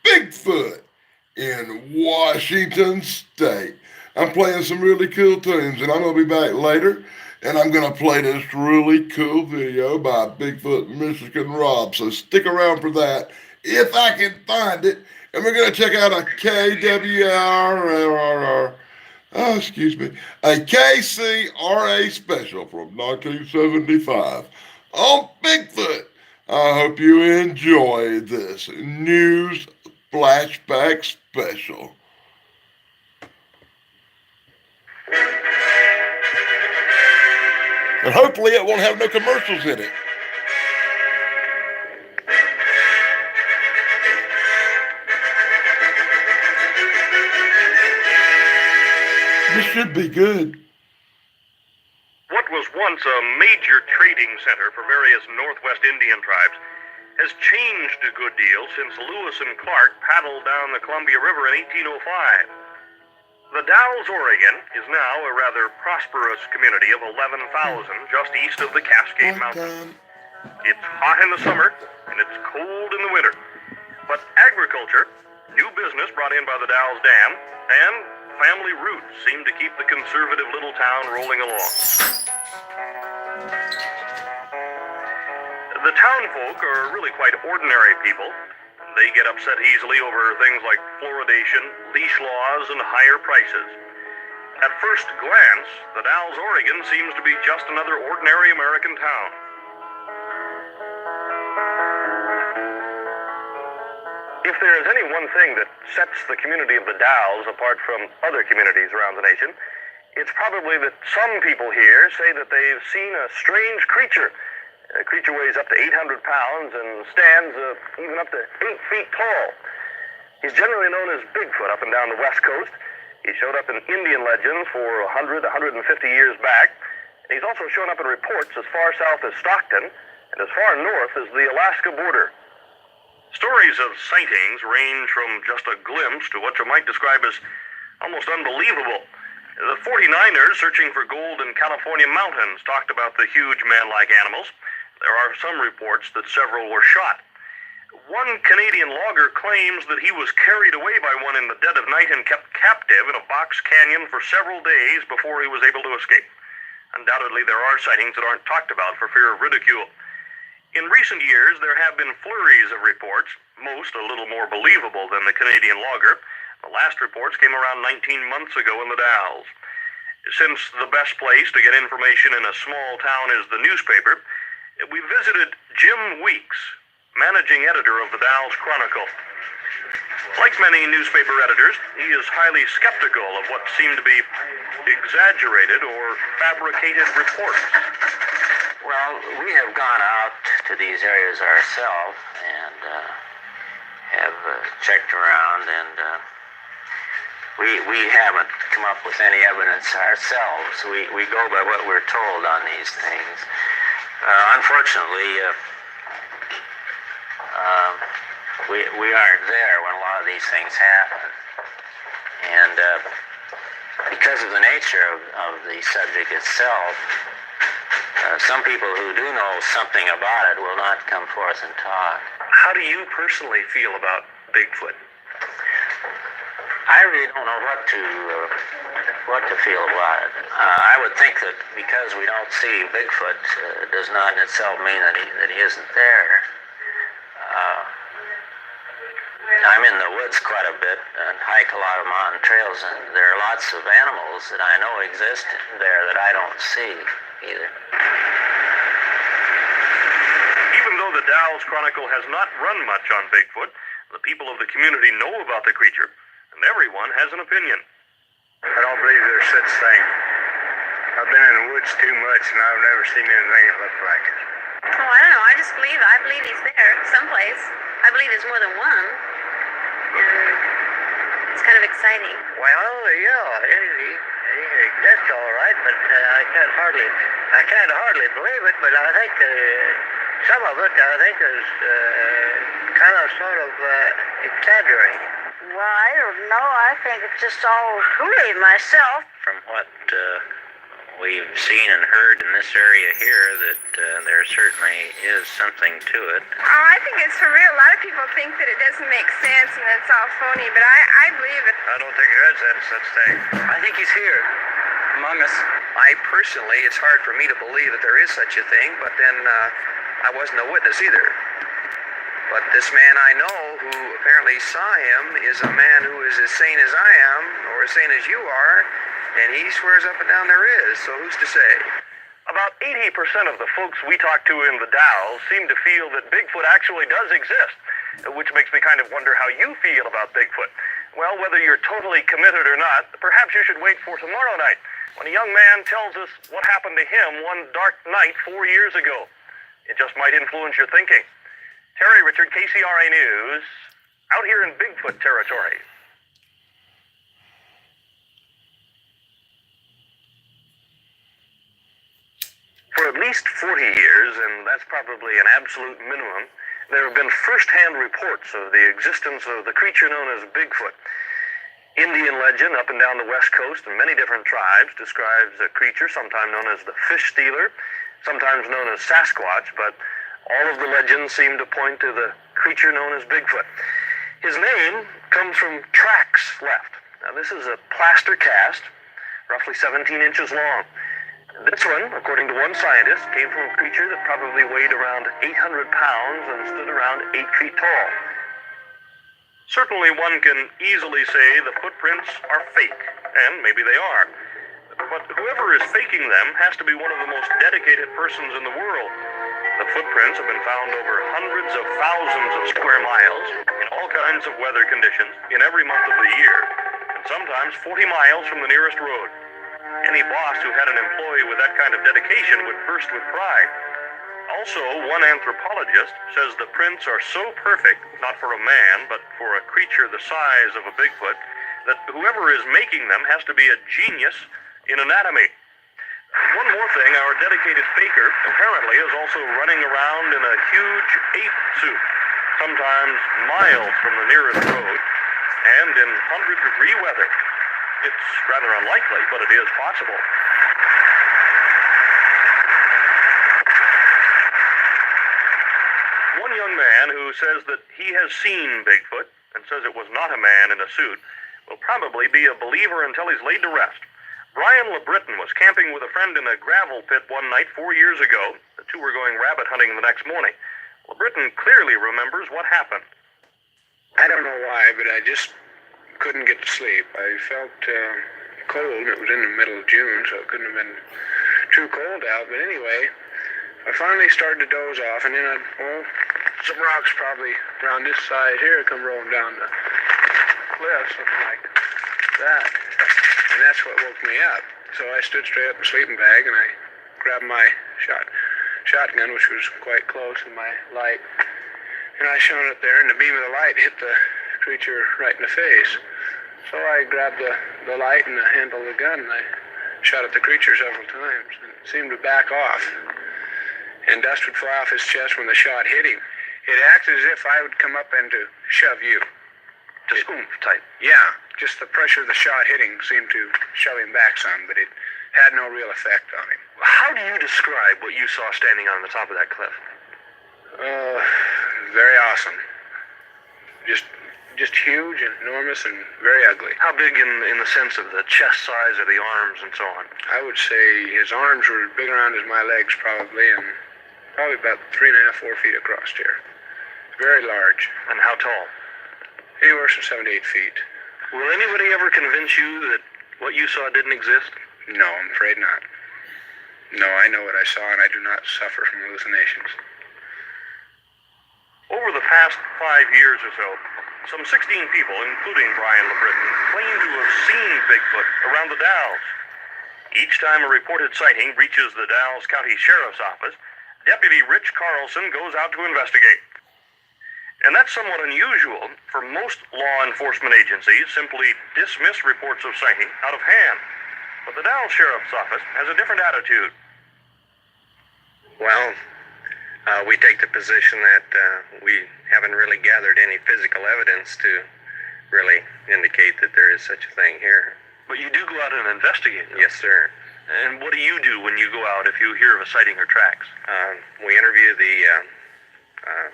Speaker 1: Bigfoot in Washington State. I'm playing some really cool tunes, and I'm going to be back later, and I'm going to play this really cool video by Bigfoot Michigan Rob. So stick around for that, if I can find it. And we're going to check out a a KCRA special from 1975 on Bigfoot. I hope you enjoy this news flashback special. And hopefully it won't have no commercials in it. This should be good.
Speaker 5: What was once a major trading center for various Northwest Indian tribes has changed a good deal since Lewis and Clark paddled down the Columbia River in 1805. The Dalles, Oregon, is now a rather prosperous community of 11,000 just east of the Cascade Mountains. It's hot in the summer, and it's cold in the winter. But agriculture, new business brought in by the Dalles Dam, and family roots seem to keep the conservative little town rolling along. The townfolk are really quite ordinary people. They get upset easily over things like fluoridation, leash laws, and higher prices. At first glance, the Dalles, Oregon seems to be just another ordinary American town. If there is any one thing that sets the community of the Dalles apart from other communities around the nation, it's probably that some people here say that they've seen a strange creature. The creature weighs up to 800 pounds and stands even up to 8 feet tall. He's generally known as Bigfoot up and down the West Coast. He showed up in Indian legends for 100, 150 years back. And he's also shown up in reports as far south as Stockton and as far north as the Alaska border. Stories of sightings range from just a glimpse to what you might describe as almost unbelievable. The 49ers searching for gold in California mountains talked about the huge man-like animals. There are some reports that several were shot. One Canadian logger claims that he was carried away by one in the dead of night and kept captive in a box canyon for several days before he was able to escape. Undoubtedly, there are sightings that aren't talked about for fear of ridicule. In recent years, there have been flurries of reports, most a little more believable than the Canadian logger. The last reports came around 19 months ago in the Dalles. Since the best place to get information in a small town is the newspaper, we visited Jim Weeks, managing editor of the Dalles Chronicle. Like many newspaper editors, he is highly skeptical of what seem to be exaggerated or fabricated reports.
Speaker 6: Well, we have gone out to these areas ourselves and have checked around, and we haven't come up with any evidence ourselves. We go by what we're told on these things. Unfortunately, we aren't there when a lot of these things happen. And because of the nature of the subject itself, some people who do know something about it will not come forth and talk.
Speaker 5: How do you personally feel about Bigfoot?
Speaker 6: I really don't know what to feel about it. I would think that because we don't see Bigfoot does not in itself mean that he isn't there. I'm in the woods quite a bit and hike a lot of mountain trails, and there are lots of animals that I know exist there that I don't see either.
Speaker 5: Even though the Dalles Chronicle has not run much on Bigfoot, the people of the community know about the creature, and everyone has an opinion.
Speaker 3: I don't believe there's such thing. I've been in the woods too much, and I've never seen anything that looked like it.
Speaker 2: Oh, I don't know. I believe he's there someplace. I believe there's more than one. And it's kind of exciting.
Speaker 7: Well, yeah, he exists all right, but I can't hardly believe it. But I think some of it, I think, is kind of sort of exaggerated.
Speaker 8: Well, I don't know. I think it's just all hooey myself.
Speaker 6: From we've seen and heard in this area here that there certainly is something to it.
Speaker 8: Oh, I think it's for real. A lot of people think that it doesn't make sense and it's all phony, but I believe it.
Speaker 4: I don't think it has that such thing. I think he's here among us. I personally, it's hard for me to believe that there is such a thing, but then I wasn't a witness either. But this man I know who apparently saw him is a man who is as sane as I am, or as sane as you are, and he swears up and down there is, so who's to say?
Speaker 5: About 80% of the folks we talk to in the Dalles seem to feel that Bigfoot actually does exist, which makes me kind of wonder how you feel about Bigfoot. Well, whether you're totally committed or not, perhaps you should wait for tomorrow night, when a young man tells us what happened to him one dark night 4 years ago. It just might influence your thinking. Terry Richard, KCRA News, out here in Bigfoot territory. For at least 40 years, and that's probably an absolute minimum, there have been first-hand reports of the existence of the creature known as Bigfoot. Indian legend up and down the West Coast and many different tribes describes a creature sometimes known as the fish stealer, sometimes known as Sasquatch, but all of the legends seem to point to the creature known as Bigfoot. His name comes from tracks left. Now, this is a plaster cast, roughly 17 inches long. This one, according to one scientist, came from a creature that probably weighed around 800 pounds and stood around 8 feet tall. Certainly one can easily say the footprints are fake, and maybe they are. But whoever is faking them has to be one of the most dedicated persons in the world. The footprints have been found over hundreds of thousands of square miles in all kinds of weather conditions in every month of the year, and sometimes 40 miles from the nearest road. Any boss who had an employee with that kind of dedication would burst with pride. Also, one anthropologist says the prints are so perfect, not for a man, but for a creature the size of a Bigfoot, that whoever is making them has to be a genius in anatomy. One more thing, our dedicated faker apparently is also running around in a huge ape suit, sometimes miles from the nearest road, and in 100-degree weather. It's rather unlikely, but it is possible. One young man who says that he has seen Bigfoot and says it was not a man in a suit will probably be a believer until he's laid to rest. Brian LeBritton was camping with a friend in a gravel pit one night 4 years ago. The two were going rabbit hunting the next morning. LeBritton clearly remembers what happened.
Speaker 9: I don't know why, but I just couldn't get to sleep. I felt cold. It was in the middle of June, so it couldn't have been too cold out. But anyway, I finally started to doze off, and then some rocks probably around this size here come rolling down the cliff, something like that. And that's what woke me up. So I stood straight up in the sleeping bag, and I grabbed my shotgun, which was quite close, in my light. And I shone it there, and the beam of the light hit the creature right in the face. So I grabbed the light and the handle of the gun, and I shot at the creature several times. And it seemed to back off, and dust would fly off his chest when the shot hit him. It acted as if I would come up and to shove you.
Speaker 5: Just oomph type.
Speaker 9: Yeah, just the pressure of the shot hitting seemed to shove him back some, but it had no real effect on him.
Speaker 5: How do you describe what you saw standing on the top of that cliff?
Speaker 9: Very awesome. Just huge and enormous and very ugly.
Speaker 5: How big in the sense of the chest size or the arms and so on?
Speaker 9: I would say his arms were as big around as my legs probably, and probably about 3.5, 4 feet across here. Very large.
Speaker 5: And how tall?
Speaker 9: Anywhere from 7 to 8 feet.
Speaker 5: Will anybody ever convince you that what you saw didn't exist?
Speaker 9: No, I'm afraid not. No, I know what I saw, and I do not suffer from hallucinations.
Speaker 5: Over the past 5 years or so, some 16 people, including Brian LeBritton, claim to have seen Bigfoot around the Dalles. Each time a reported sighting reaches the Dalles County Sheriff's Office, Deputy Rich Carlson goes out to investigate. And that's somewhat unusual, for most law enforcement agencies simply dismiss reports of sighting out of hand. But the Dalles Sheriff's Office has a different attitude.
Speaker 10: Well, we take the position that we haven't really gathered any physical evidence to really indicate that there is such a thing here.
Speaker 5: But you do go out and investigate, though.
Speaker 10: Yes, sir.
Speaker 5: And what do you do when you go out if you hear of a sighting or tracks?
Speaker 10: We interview the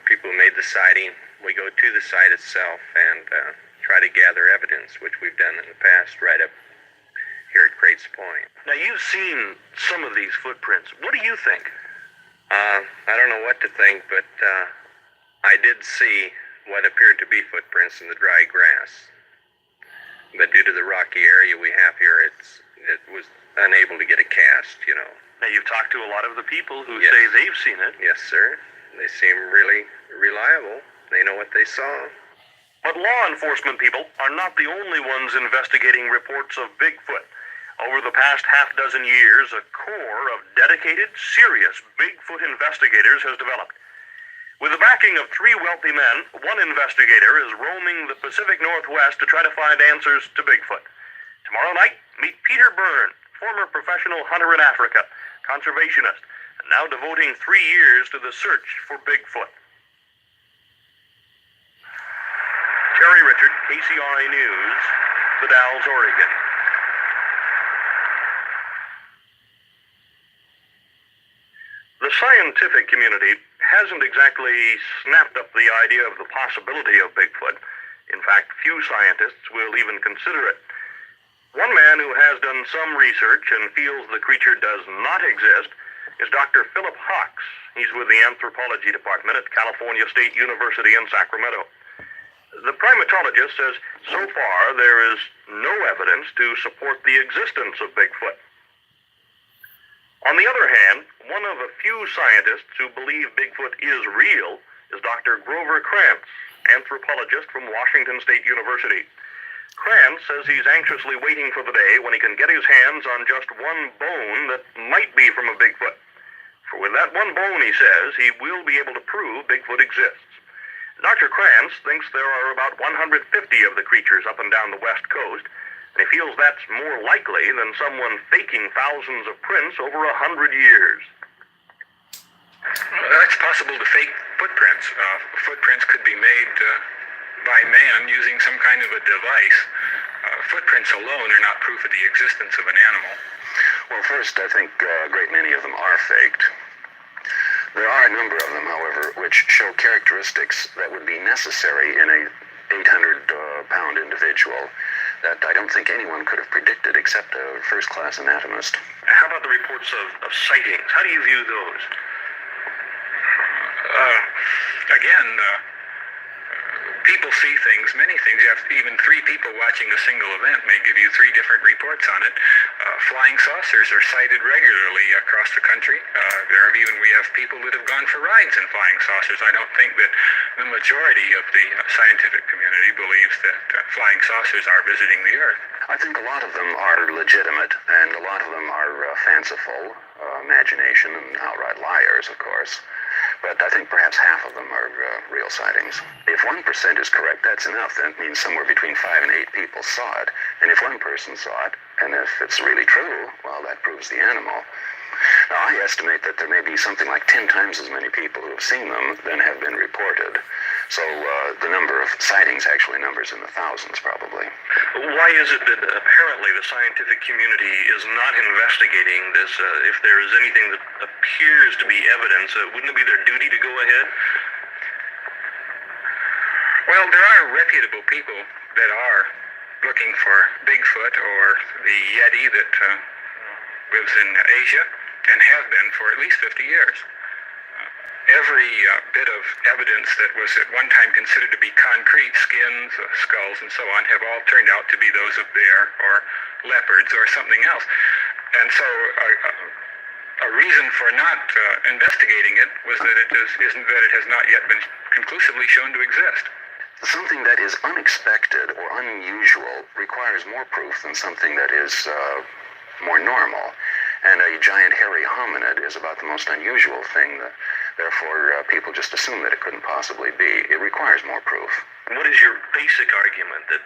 Speaker 10: people who made the sighting. We go to the site itself and try to gather evidence, which we've done in the past right up here at Crates Point.
Speaker 5: Now, you've seen some of these footprints. What do you think?
Speaker 10: I don't know what to think, but I did see what appeared to be footprints in the dry grass. But due to the rocky area we have here, it was unable to get a cast, you know.
Speaker 5: Now, you've talked to a lot of the people who
Speaker 10: Yes.
Speaker 5: say they've seen it.
Speaker 10: Yes, sir. They seem really reliable. They know what they saw.
Speaker 5: But law enforcement people are not the only ones investigating reports of Bigfoot. Over the past half dozen years, a corps of dedicated, serious Bigfoot investigators has developed. With the backing of 3 wealthy men, one investigator is roaming the Pacific Northwest to try to find answers to Bigfoot. Tomorrow night, meet Peter Byrne, former professional hunter in Africa, conservationist, and now devoting 3 years to the search for Bigfoot. Terry Richard, KCRA News, The Dalles, Oregon. The scientific community hasn't exactly snapped up the idea of the possibility of Bigfoot. In fact, few scientists will even consider it. One man who has done some research and feels the creature does not exist is Dr. Philip Hawks. He's with the Anthropology Department at California State University in Sacramento. The primatologist says so far there is no evidence to support the existence of Bigfoot. On the other hand, one of a few scientists who believe Bigfoot is real is Dr. Grover Krantz, anthropologist from Washington State University. Krantz says he's anxiously waiting for the day when he can get his hands on just one bone that might be from a Bigfoot. For with that one bone, he says, he will be able to prove Bigfoot exists. Dr. Krantz thinks there are about 150 of the creatures up and down the West Coast, and he feels that's more likely than someone faking thousands of prints over 100 years.
Speaker 9: Well, it's possible to fake footprints. Footprints could be made by man using some kind of a device. Footprints alone are not proof of the existence of an animal.
Speaker 11: Well, first, I think a great many of them are faked. There are a number of them, however, which show characteristics that would be necessary in a 800-pound individual that I don't think anyone could have predicted except a first-class anatomist.
Speaker 5: How about the reports of sightings? How do you view those?
Speaker 9: People see things, many things. You have even 3 people watching a single event may give you 3 different reports on it. Flying saucers are sighted regularly across the country. We have people that have gone for rides in flying saucers. I don't think that the majority of the scientific community believes that flying saucers are visiting the Earth.
Speaker 11: I think a lot of them are legitimate, and a lot of them are fanciful, imagination, and outright liars, of course. But I think perhaps half of them are real sightings. If 1% is correct, that's enough. That means somewhere between 5 and 8 people saw it. And if one person saw it, and if it's really true, well, that proves the animal. Now, I estimate that there may be something like 10 times as many people who have seen them than have been reported. So the number of sightings actually numbers in the thousands, probably.
Speaker 5: Why is it that apparently the scientific community is not investigating this? If there is anything that appears to be evidence, wouldn't it be their duty to go ahead?
Speaker 9: Well, there are reputable people that are looking for Bigfoot or the Yeti that lives in Asia and have been for at least 50 years. Every bit of evidence that was at one time considered to be concrete, skins, skulls, and so on, have all turned out to be those of bear or leopards or something else. And so a reason for not investigating it was that it has not yet been conclusively shown to exist.
Speaker 11: Something that is unexpected or unusual requires more proof than something that is more normal. And a giant hairy hominid is about the most unusual thing. Therefore, people just assume that it couldn't possibly be. It requires more proof.
Speaker 5: What is your basic argument that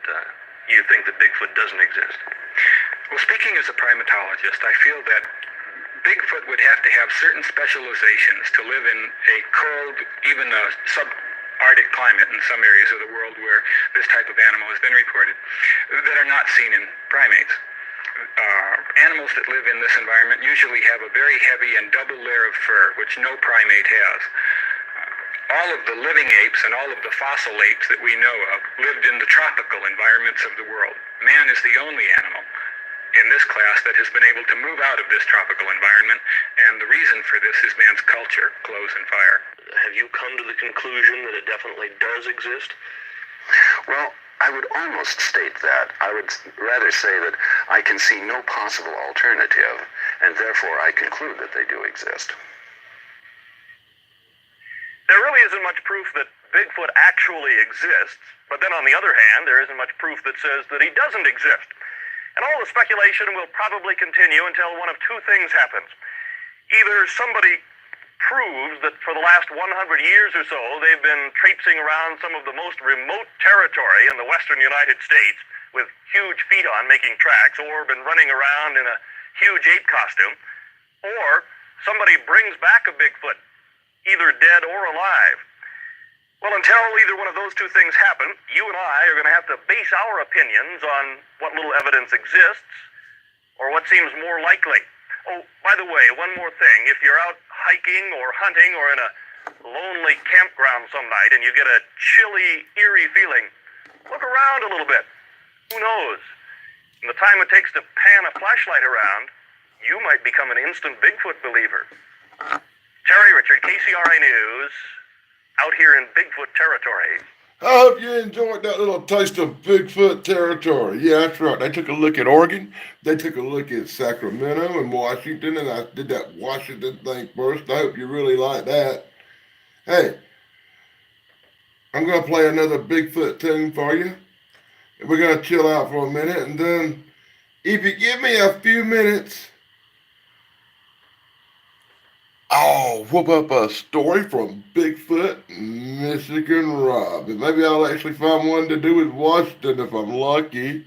Speaker 5: you think that Bigfoot doesn't exist?
Speaker 9: Well, speaking as a primatologist, I feel that Bigfoot would have to have certain specializations to live in a cold, even a subarctic climate in some areas of the world where this type of animal has been reported, that are not seen in primates. Animals that live in this environment usually have a very heavy and double layer of fur, which no primate has. All of the living apes and all of the fossil apes that we know of lived in the tropical environments of the world. Man is the only animal in this class that has been able to move out of this tropical environment, and the reason for this is man's culture, clothes and fire.
Speaker 5: Have you come to the conclusion that it definitely does exist?
Speaker 11: Well, I would almost state that. I would rather say that I can see no possible alternative, and therefore I conclude that they do exist.
Speaker 5: There really isn't much proof that Bigfoot actually exists, but then on the other hand, there isn't much proof that says that he doesn't exist. And all the speculation will probably continue until one of two things happens. Either somebody proves that for the last 100 years or so, they've been traipsing around some of the most remote territory in the western United States with huge feet on making tracks, or been running around in a huge ape costume, or somebody brings back a Bigfoot, either dead or alive. Well, until either one of those two things happen, you and I are going to have to base our opinions on what little evidence exists or what seems more likely. Oh, by the way, one more thing. If you're out hiking or hunting or in a lonely campground some night and you get a chilly, eerie feeling, look around a little bit. Who knows? In the time it takes to pan a flashlight around, you might become an instant Bigfoot believer. Terry Richard, KCRA News, out here in Bigfoot territory.
Speaker 1: I hope you enjoyed that little taste of Bigfoot territory. Yeah, that's right. They took a look at Oregon. They took a look at Sacramento and Washington, and I did that Washington thing first. I hope you really like that. Hey, I'm going to play another Bigfoot tune for you. We're going to chill out for a minute, and then if you give me a few minutes, I'll whoop up a story from Bigfoot, Michigan Rob. And maybe I'll actually find one to do with Washington if I'm lucky.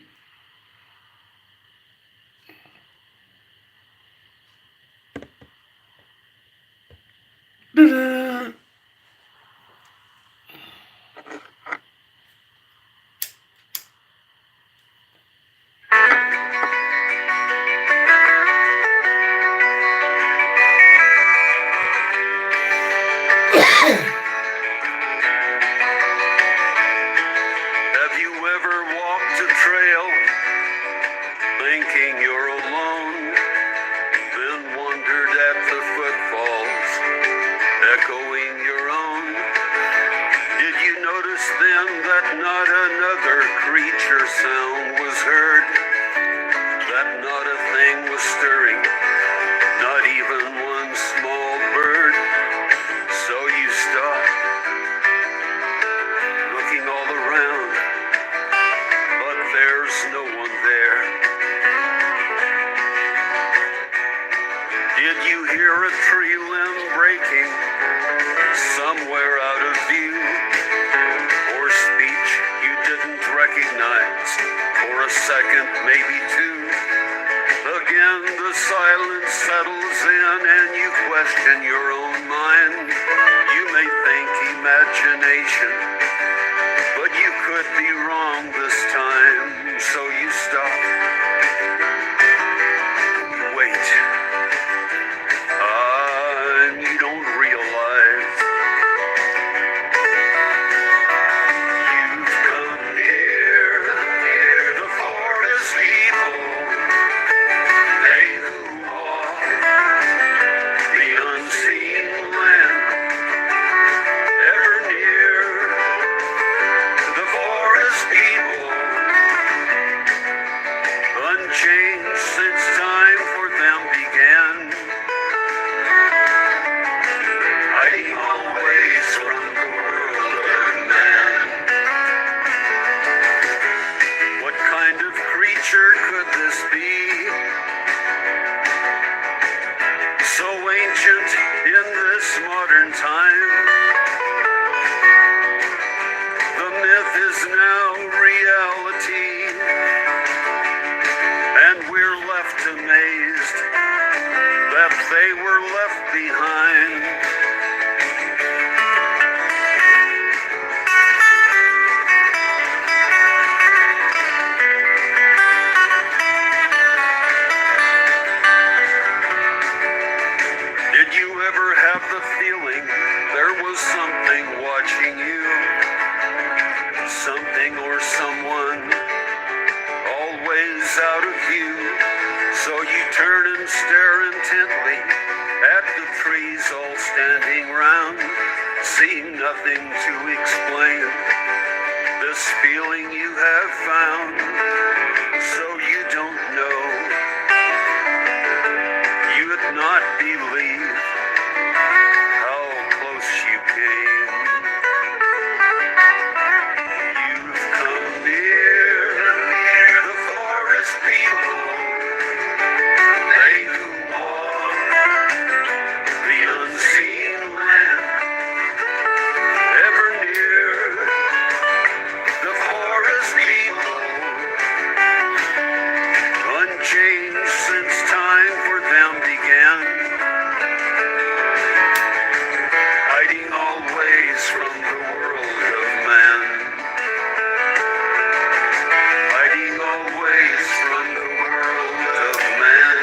Speaker 10: Have you ever walked a trail thinking you're alone, then wondered at the footfalls echoing your own? Did you notice then that not another creature sound was heard, that not a thing was stirring, not even one small bird? So you stopped, looking all around, but there's no one there. Did you hear a tree limb breaking somewhere out of view, or speech you didn't recognize for a second, maybe two? Again the silence settles in and you question your own mind. You may think imagination, but you could be wrong this time. So you stop, wait, and you don't realize you've come near the forest people. They who walk the unseen land, ever near
Speaker 12: out of view. So you turn and stare intently at the trees all standing round, seeing nothing to explain this feeling you have found. So you don't know, you'd not believe how close you came. You've come near the forest people, they who walk the unseen land, ever near the forest people, unchanged since time for them began, hiding always from the world of man, hiding always from the world of man.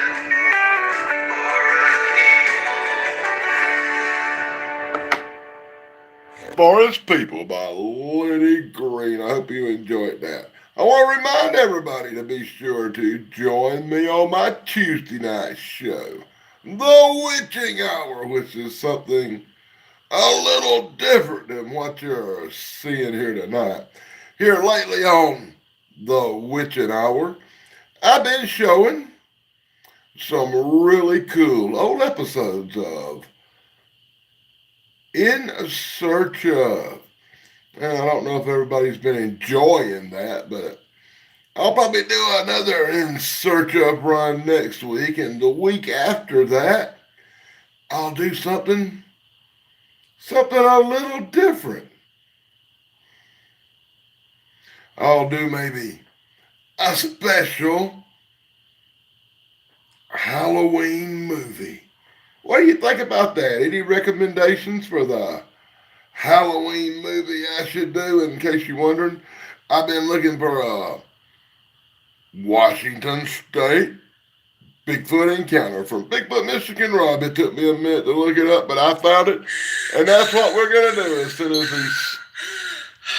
Speaker 1: Forest People by Lenny Green. I hope you enjoyed that. I want to remind everybody to be sure to join me on my Tuesday night show, The Witching Hour, which is something a little different than what you're seeing here tonight. Here lately on The Witching Hour, I've been showing some really cool old episodes of In Search of. And I don't know if everybody's been enjoying that, but I'll probably do another In Search of run next week, and the week after that, I'll do something a little different. I'll do maybe a special Halloween movie. What do you think about that? Any recommendations for the Halloween movie I should do, in case you're wondering? I've been looking for a Washington State Bigfoot encounter from Bigfoot, Michigan Rob. It took me a minute to look it up, but I found it. And that's what we're going to do. As soon as these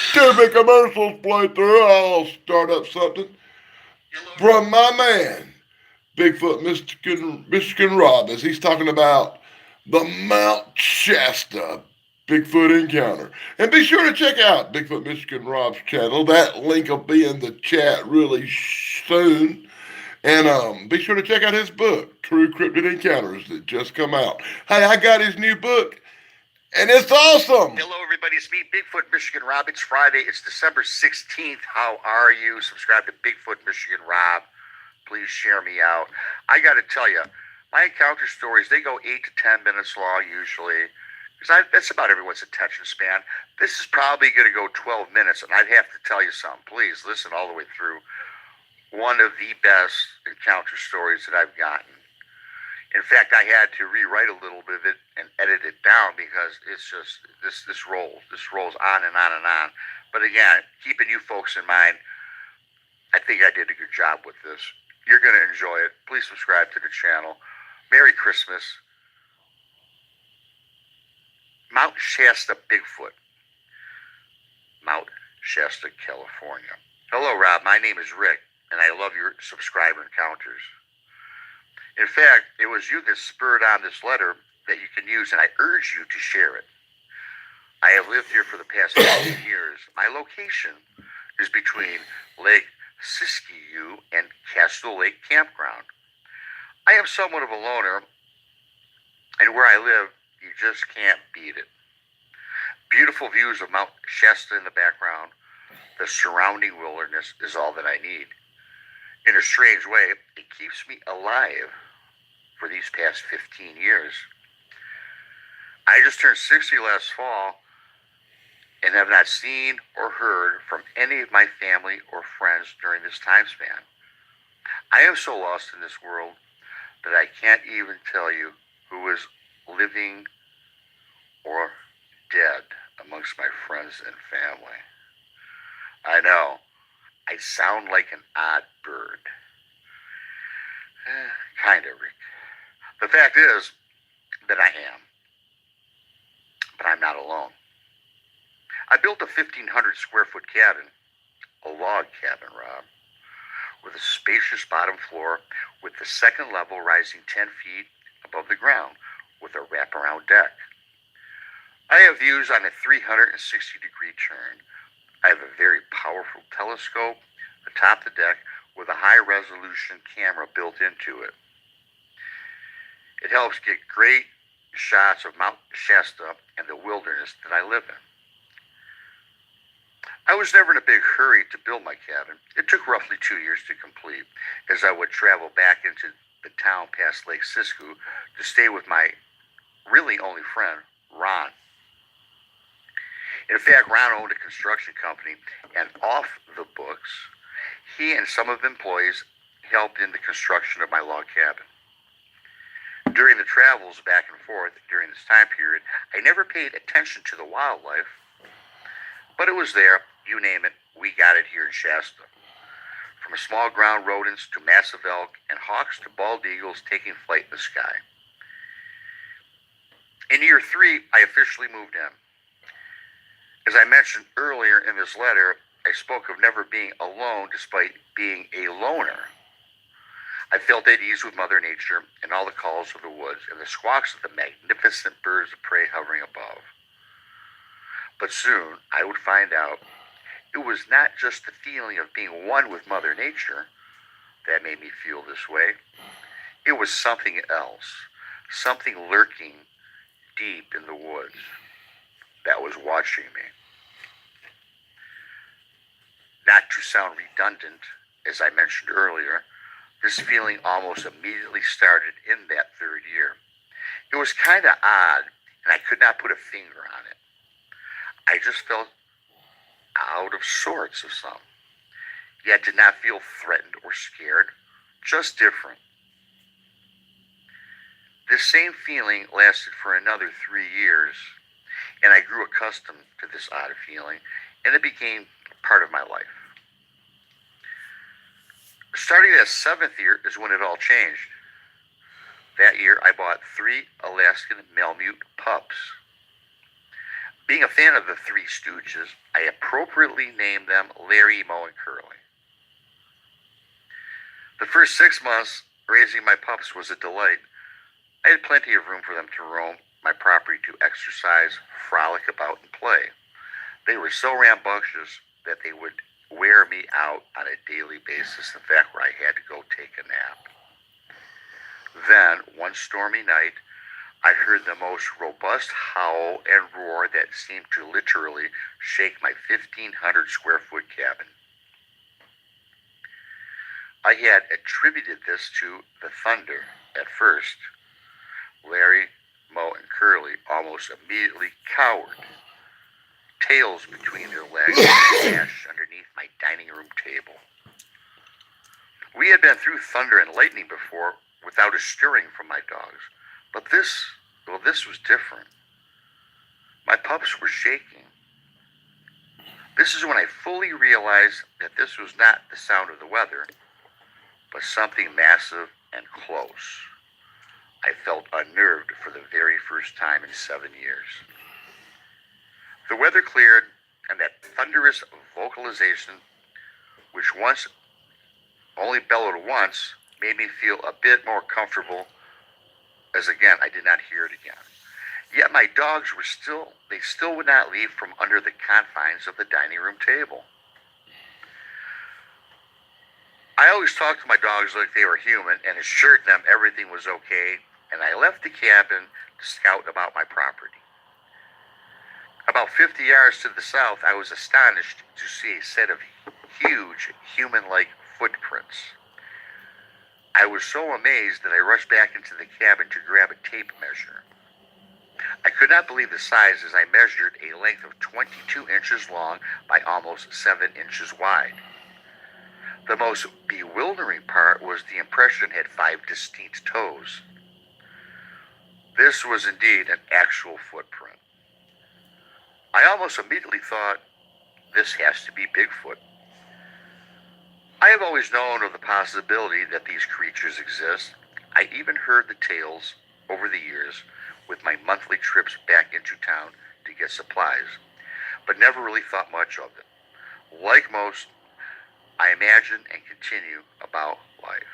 Speaker 1: stupid commercials play through, I'll start up something from my man, Bigfoot, Michigan Rob, as he's talking about the Mount Shasta Bigfoot encounter. And be sure to check out Bigfoot Michigan Rob's channel. That link will be in the chat really soon. And be sure to check out his book, True Cryptid Encounters, that just come out. Hey, I got his new book, and it's awesome.
Speaker 13: Hello, everybody. It's me, Bigfoot Michigan Rob. It's Friday. It's December 16th. How are you? Subscribe to Bigfoot Michigan Rob. Please share me out. I got to tell you, my encounter stories, they go 8 to 10 minutes long usually. Because that's about everyone's attention span. This is probably going to go 12 minutes, and I'd have to tell you something. Please listen all the way through. One of the best encounter stories that I've gotten. In fact, I had to rewrite a little bit of it and edit it down because it's just, this rolls. This rolls on and on and on. But again, keeping you folks in mind, I think I did a good job with this. You're going to enjoy it. Please subscribe to the channel. Merry Christmas. Mount Shasta Bigfoot. Mount Shasta, California. Hello, Rob. My name is Rick, and I love your subscriber encounters. In fact, it was you that spurred on this letter that you can use, and I urge you to share it. I have lived here for the past 15 years. My location is between Lake Siskiyou and Castle Lake Campground. I am somewhat of a loner, and where I live, you just can't beat it. Beautiful views of Mount Shasta in the background. The surrounding wilderness is all that I need. In a strange way, it keeps me alive for these past 15 years. I just turned 60 last fall and have not seen or heard from any of my family or friends during this time span. I am so lost in this world that I can't even tell you who is living or dead amongst my friends and family. I know, I sound like an odd bird. Kinda, Rick. The fact is that I am. But I'm not alone. I built a 1,500 square foot cabin, a log cabin, Rob, with a spacious bottom floor with the second level rising 10 feet above the ground with a wraparound deck. I have views on a 360-degree turn. I have a very powerful telescope atop the deck with a high-resolution camera built into it. It helps get great shots of Mount Shasta and the wilderness that I live in. I was never in a big hurry to build my cabin. It took roughly 2 years to complete, as I would travel back into the town past Lake Siskiyou to stay with my really only friend, Ron. In fact, Ron owned a construction company, and off the books, he and some of the employees helped in the construction of my log cabin. During the travels back and forth during this time period, I never paid attention to the wildlife, but it was there. You name it, we got it here in Shasta. From small ground rodents to massive elk and hawks to bald eagles taking flight in the sky. In year 3, I officially moved in. As I mentioned earlier in this letter, I spoke of never being alone despite being a loner. I felt at ease with Mother Nature and all the calls of the woods and the squawks of the magnificent birds of prey hovering above. But soon I would find out it was not just the feeling of being one with Mother Nature that made me feel this way. It was something else, something lurking deep in the woods that was watching me. Not to sound redundant, as I mentioned earlier, this feeling almost immediately started in that 3rd year. It was kind of odd, and I could not put a finger on it. I just felt out of sorts of some, yet did not feel threatened or scared, just different. This same feeling lasted for another 3 years, and I grew accustomed to this odd feeling, and it became part of my life. Starting that 7th year is when it all changed. That year, I bought 3 Alaskan Malamute pups. Being a fan of the Three Stooges, I appropriately named them Larry, Moe, and Curly. The first 6 months raising my pups was a delight. I had plenty of room for them to roam my property to exercise, frolic about, and play. They were so rambunctious that they would wear me out on a daily basis, in fact, where I had to go take a nap. Then, one stormy night, I heard the most robust howl and roar that seemed to literally shake my 1,500 square foot cabin. I had attributed this to the thunder at first. Larry, Moe, and Curly almost immediately cowered, tails between their legs, and dashed underneath my dining room table. We had been through thunder and lightning before without a stirring from my dogs, but this was different. My pups were shaking. This is when I fully realized that this was not the sound of the weather, but something massive and close. I felt unnerved for the very first time in 7 years. The weather cleared, and that thunderous vocalization, which once only bellowed once, made me feel a bit more comfortable, as again, I did not hear it again. Yet my dogs still would not leave from under the confines of the dining room table. I always talked to my dogs like they were human and assured them everything was okay, and I left the cabin to scout about my property. About 50 yards to the south, I was astonished to see a set of huge, human-like footprints. I was so amazed that I rushed back into the cabin to grab a tape measure. I could not believe the size as I measured a length of 22 inches long by almost 7 inches wide. The most bewildering part was the impression had 5 distinct toes. This was indeed an actual footprint. I almost immediately thought, this has to be Bigfoot. I have always known of the possibility that these creatures exist. I even heard the tales over the years with my monthly trips back into town to get supplies, but never really thought much of it. Like most, I imagine and continue about life.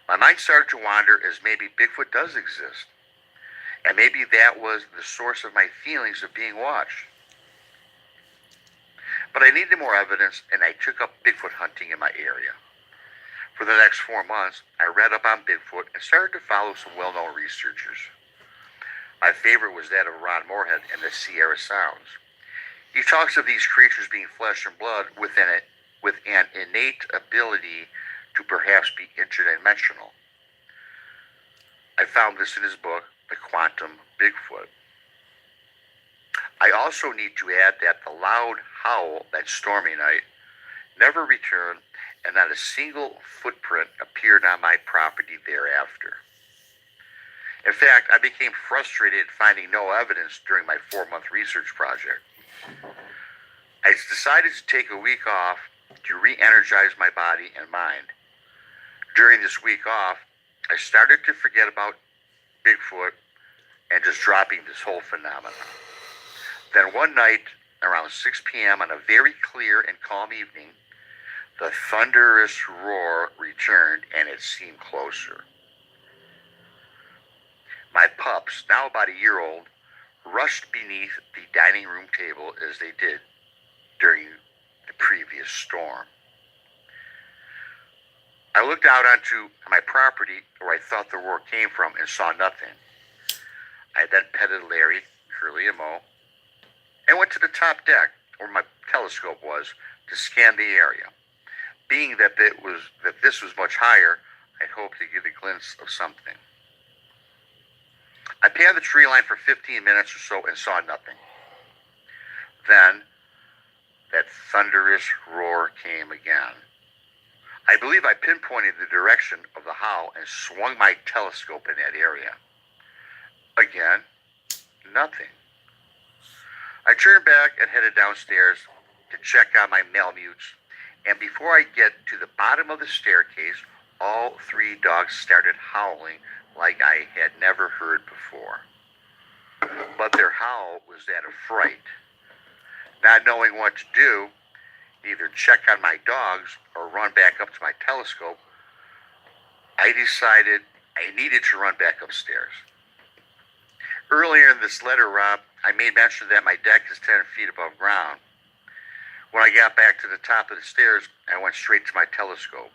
Speaker 13: My mind started to wander as maybe Bigfoot does exist, and maybe that was the source of my feelings of being watched. But I needed more evidence, and I took up Bigfoot hunting in my area. For the next 4 months, I read up on Bigfoot and started to follow some well-known researchers. My favorite was that of Ron Moorhead and the Sierra Sounds. He talks of these creatures being flesh and blood with an innate ability to perhaps be interdimensional. I found this in his book, The Quantum Bigfoot. I also need to add that the loud howl that stormy night never returned, and not a single footprint appeared on my property thereafter. In fact, I became frustrated finding no evidence during my 4-month research project. I decided to take a week off to re-energize my body and mind. During this week off, I started to forget about Bigfoot and just dropping this whole phenomenon. Then one night, around 6 p.m. on a very clear and calm evening, the thunderous roar returned and it seemed closer. My pups, now about a year old, rushed beneath the dining room table as they did during the previous storm. I looked out onto my property where I thought the roar came from and saw nothing. I then petted Larry, Curly, and Mo, and went to the top deck where my telescope was to scan the area. Being that this was much higher, I hoped to get a glimpse of something. I panned the tree line for 15 minutes or so and saw nothing. Then, that thunderous roar came again. I believe I pinpointed the direction of the howl and swung my telescope in that area. Again, nothing. I turned back and headed downstairs to check on my Malamutes, and before I get to the bottom of the staircase, all 3 dogs started howling like I had never heard before. But their howl was that of fright. Not knowing what to do, either check on my dogs or run back up to my telescope, I decided I needed to run back upstairs. Earlier in this letter, Rob, I made mention that my deck is 10 feet above ground. When I got back to the top of the stairs, I went straight to my telescope.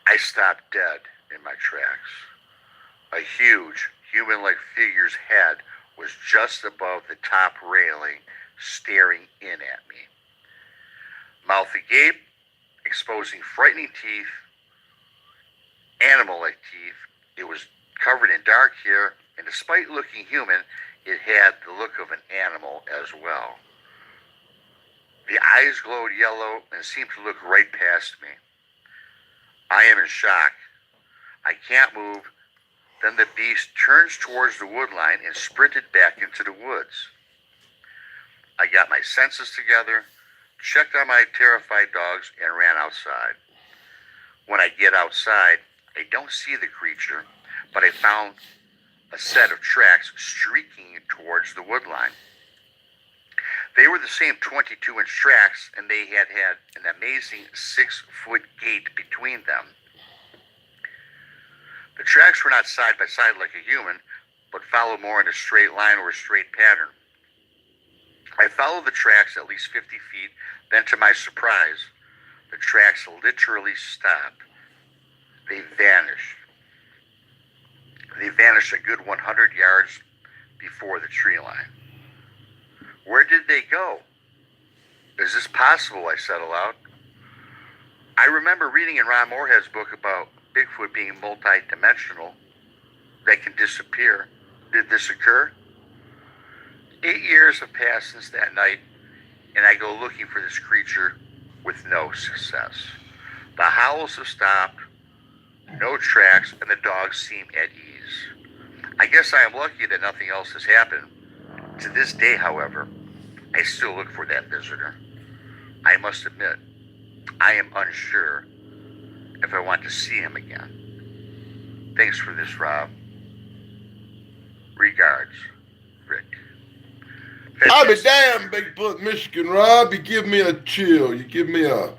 Speaker 13: I stopped dead in my tracks. A huge, human-like figure's head was just above the top railing, staring in at me. Mouth agape, exposing frightening teeth, animal-like teeth. It was covered in dark hair, and despite looking human, it had the look of an animal as well. The eyes glowed yellow and seemed to look right past me. I am in shock. I can't move. Then the beast turns towards the wood line and sprinted back into the woods. I got my senses together, checked on my terrified dogs, and ran outside. When I get outside, I don't see the creature, but I found a set of tracks streaking towards the wood line. They were the same 22-inch tracks, and they had an amazing 6-foot gate between them. The tracks were not side by side like a human, but followed more in a straight line or a straight pattern. I followed the tracks at least 50 feet, then to my surprise, the tracks literally stopped. They vanished. They vanished a good 100 yards before the tree line. Where did they go? Is this possible? I said aloud. I remember reading in Ron Moorhead's book about Bigfoot being multi-dimensional, that can disappear. Did this occur? 8 years have passed since that night, and I go looking for this creature with no success. The howls have stopped, no tracks, and the dogs seem at ease. I guess I am lucky that nothing else has happened. To this day, however, I still look for that visitor. I must admit, I am unsure if I want to see him again. Thanks for this, Rob. Regards, Rick.
Speaker 1: I'll be damn, Bigfoot Michigan Rob. You give me a chill. You give me a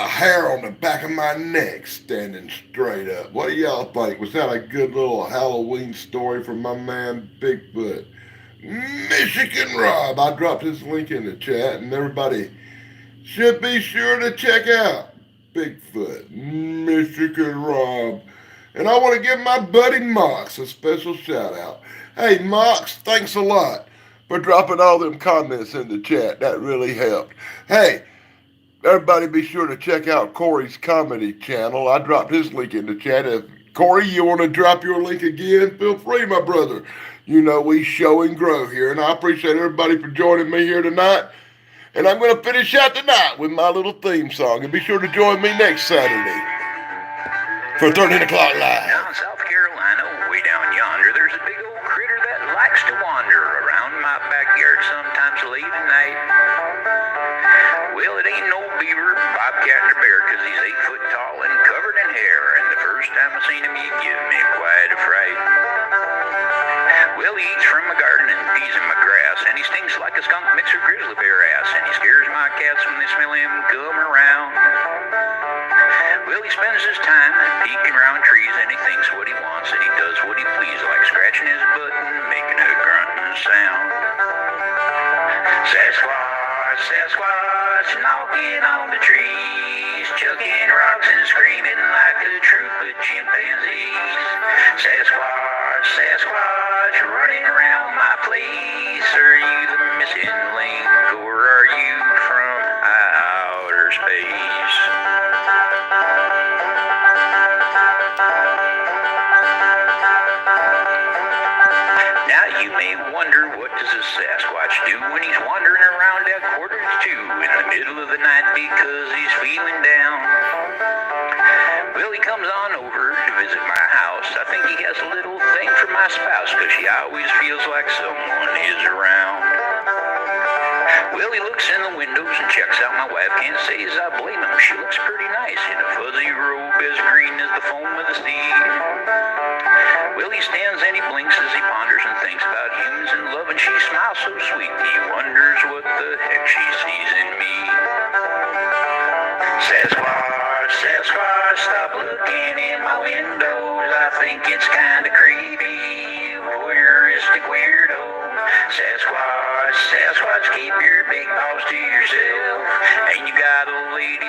Speaker 1: hair on the back of my neck standing straight up. What do y'all think? Was that a good little Halloween story from my man Bigfoot Michigan Rob? I dropped his link in the chat, and everybody should be sure to check out Bigfoot Michigan Rob. And I want to give my buddy Mox a special shout out. Hey Mox, thanks a lot for dropping all them comments in the chat. That really helped. Hey, everybody be sure to check out Corey's comedy channel. I dropped his link in the chat. If Corey, you want to drop your link again, feel free, my brother. You know, we show and grow here, and I appreciate everybody for joining me here tonight. And I'm going to finish out tonight with my little theme song. And be sure to join me next Saturday for 13 o'clock live.
Speaker 6: Down in South Carolina, way down yonder, there's a big old critter that likes to wander around my backyard sometimes late at night. Well, it ain't no beaver, bobcat, or bear, 'cause he's 8 foot tall and covered in hair. And the first time I seen him, he give me quite a fright. Well, he eats from my garden and pees in my grass, and he stings like a skunk mixer grizzly bear ass, and he scares my cats when they smell him come around. Well, he spends his time peeking around trees, and he thinks what he wants, and he does what he pleases, like scratching his butt and making a grunting sound. Sasquatch, Sasquatch, knocking on the trees, chucking rocks and screaming like a troop of chimpanzees. Sasquatch, Sasquatch, running around my place. Are you the missing link, or are you from outer space? Now you may wonder, what does a Sasquatch do when he's wandering around at 1:45 in the middle of the night because he's feeling down? Well, he comes on over to visit my house. I think he has a little thing for my spouse, 'cause she always feels like someone is around. Well, he looks in the windows and checks out my wife. Can't say as I blame him. She looks pretty nice in a fuzzy robe as green as the foam of the sea. Well, he stands and he blinks as he ponders and thinks about humans and love, and she smiles so sweet. He wonders what the heck she sees in me. Sasquatch, Sasquatch, stop looking in my windows. I think it's kinda creepy, voyeuristic weirdo. Sasquatch, Sasquatch, keep your big paws to yourself. Ain't you got a lady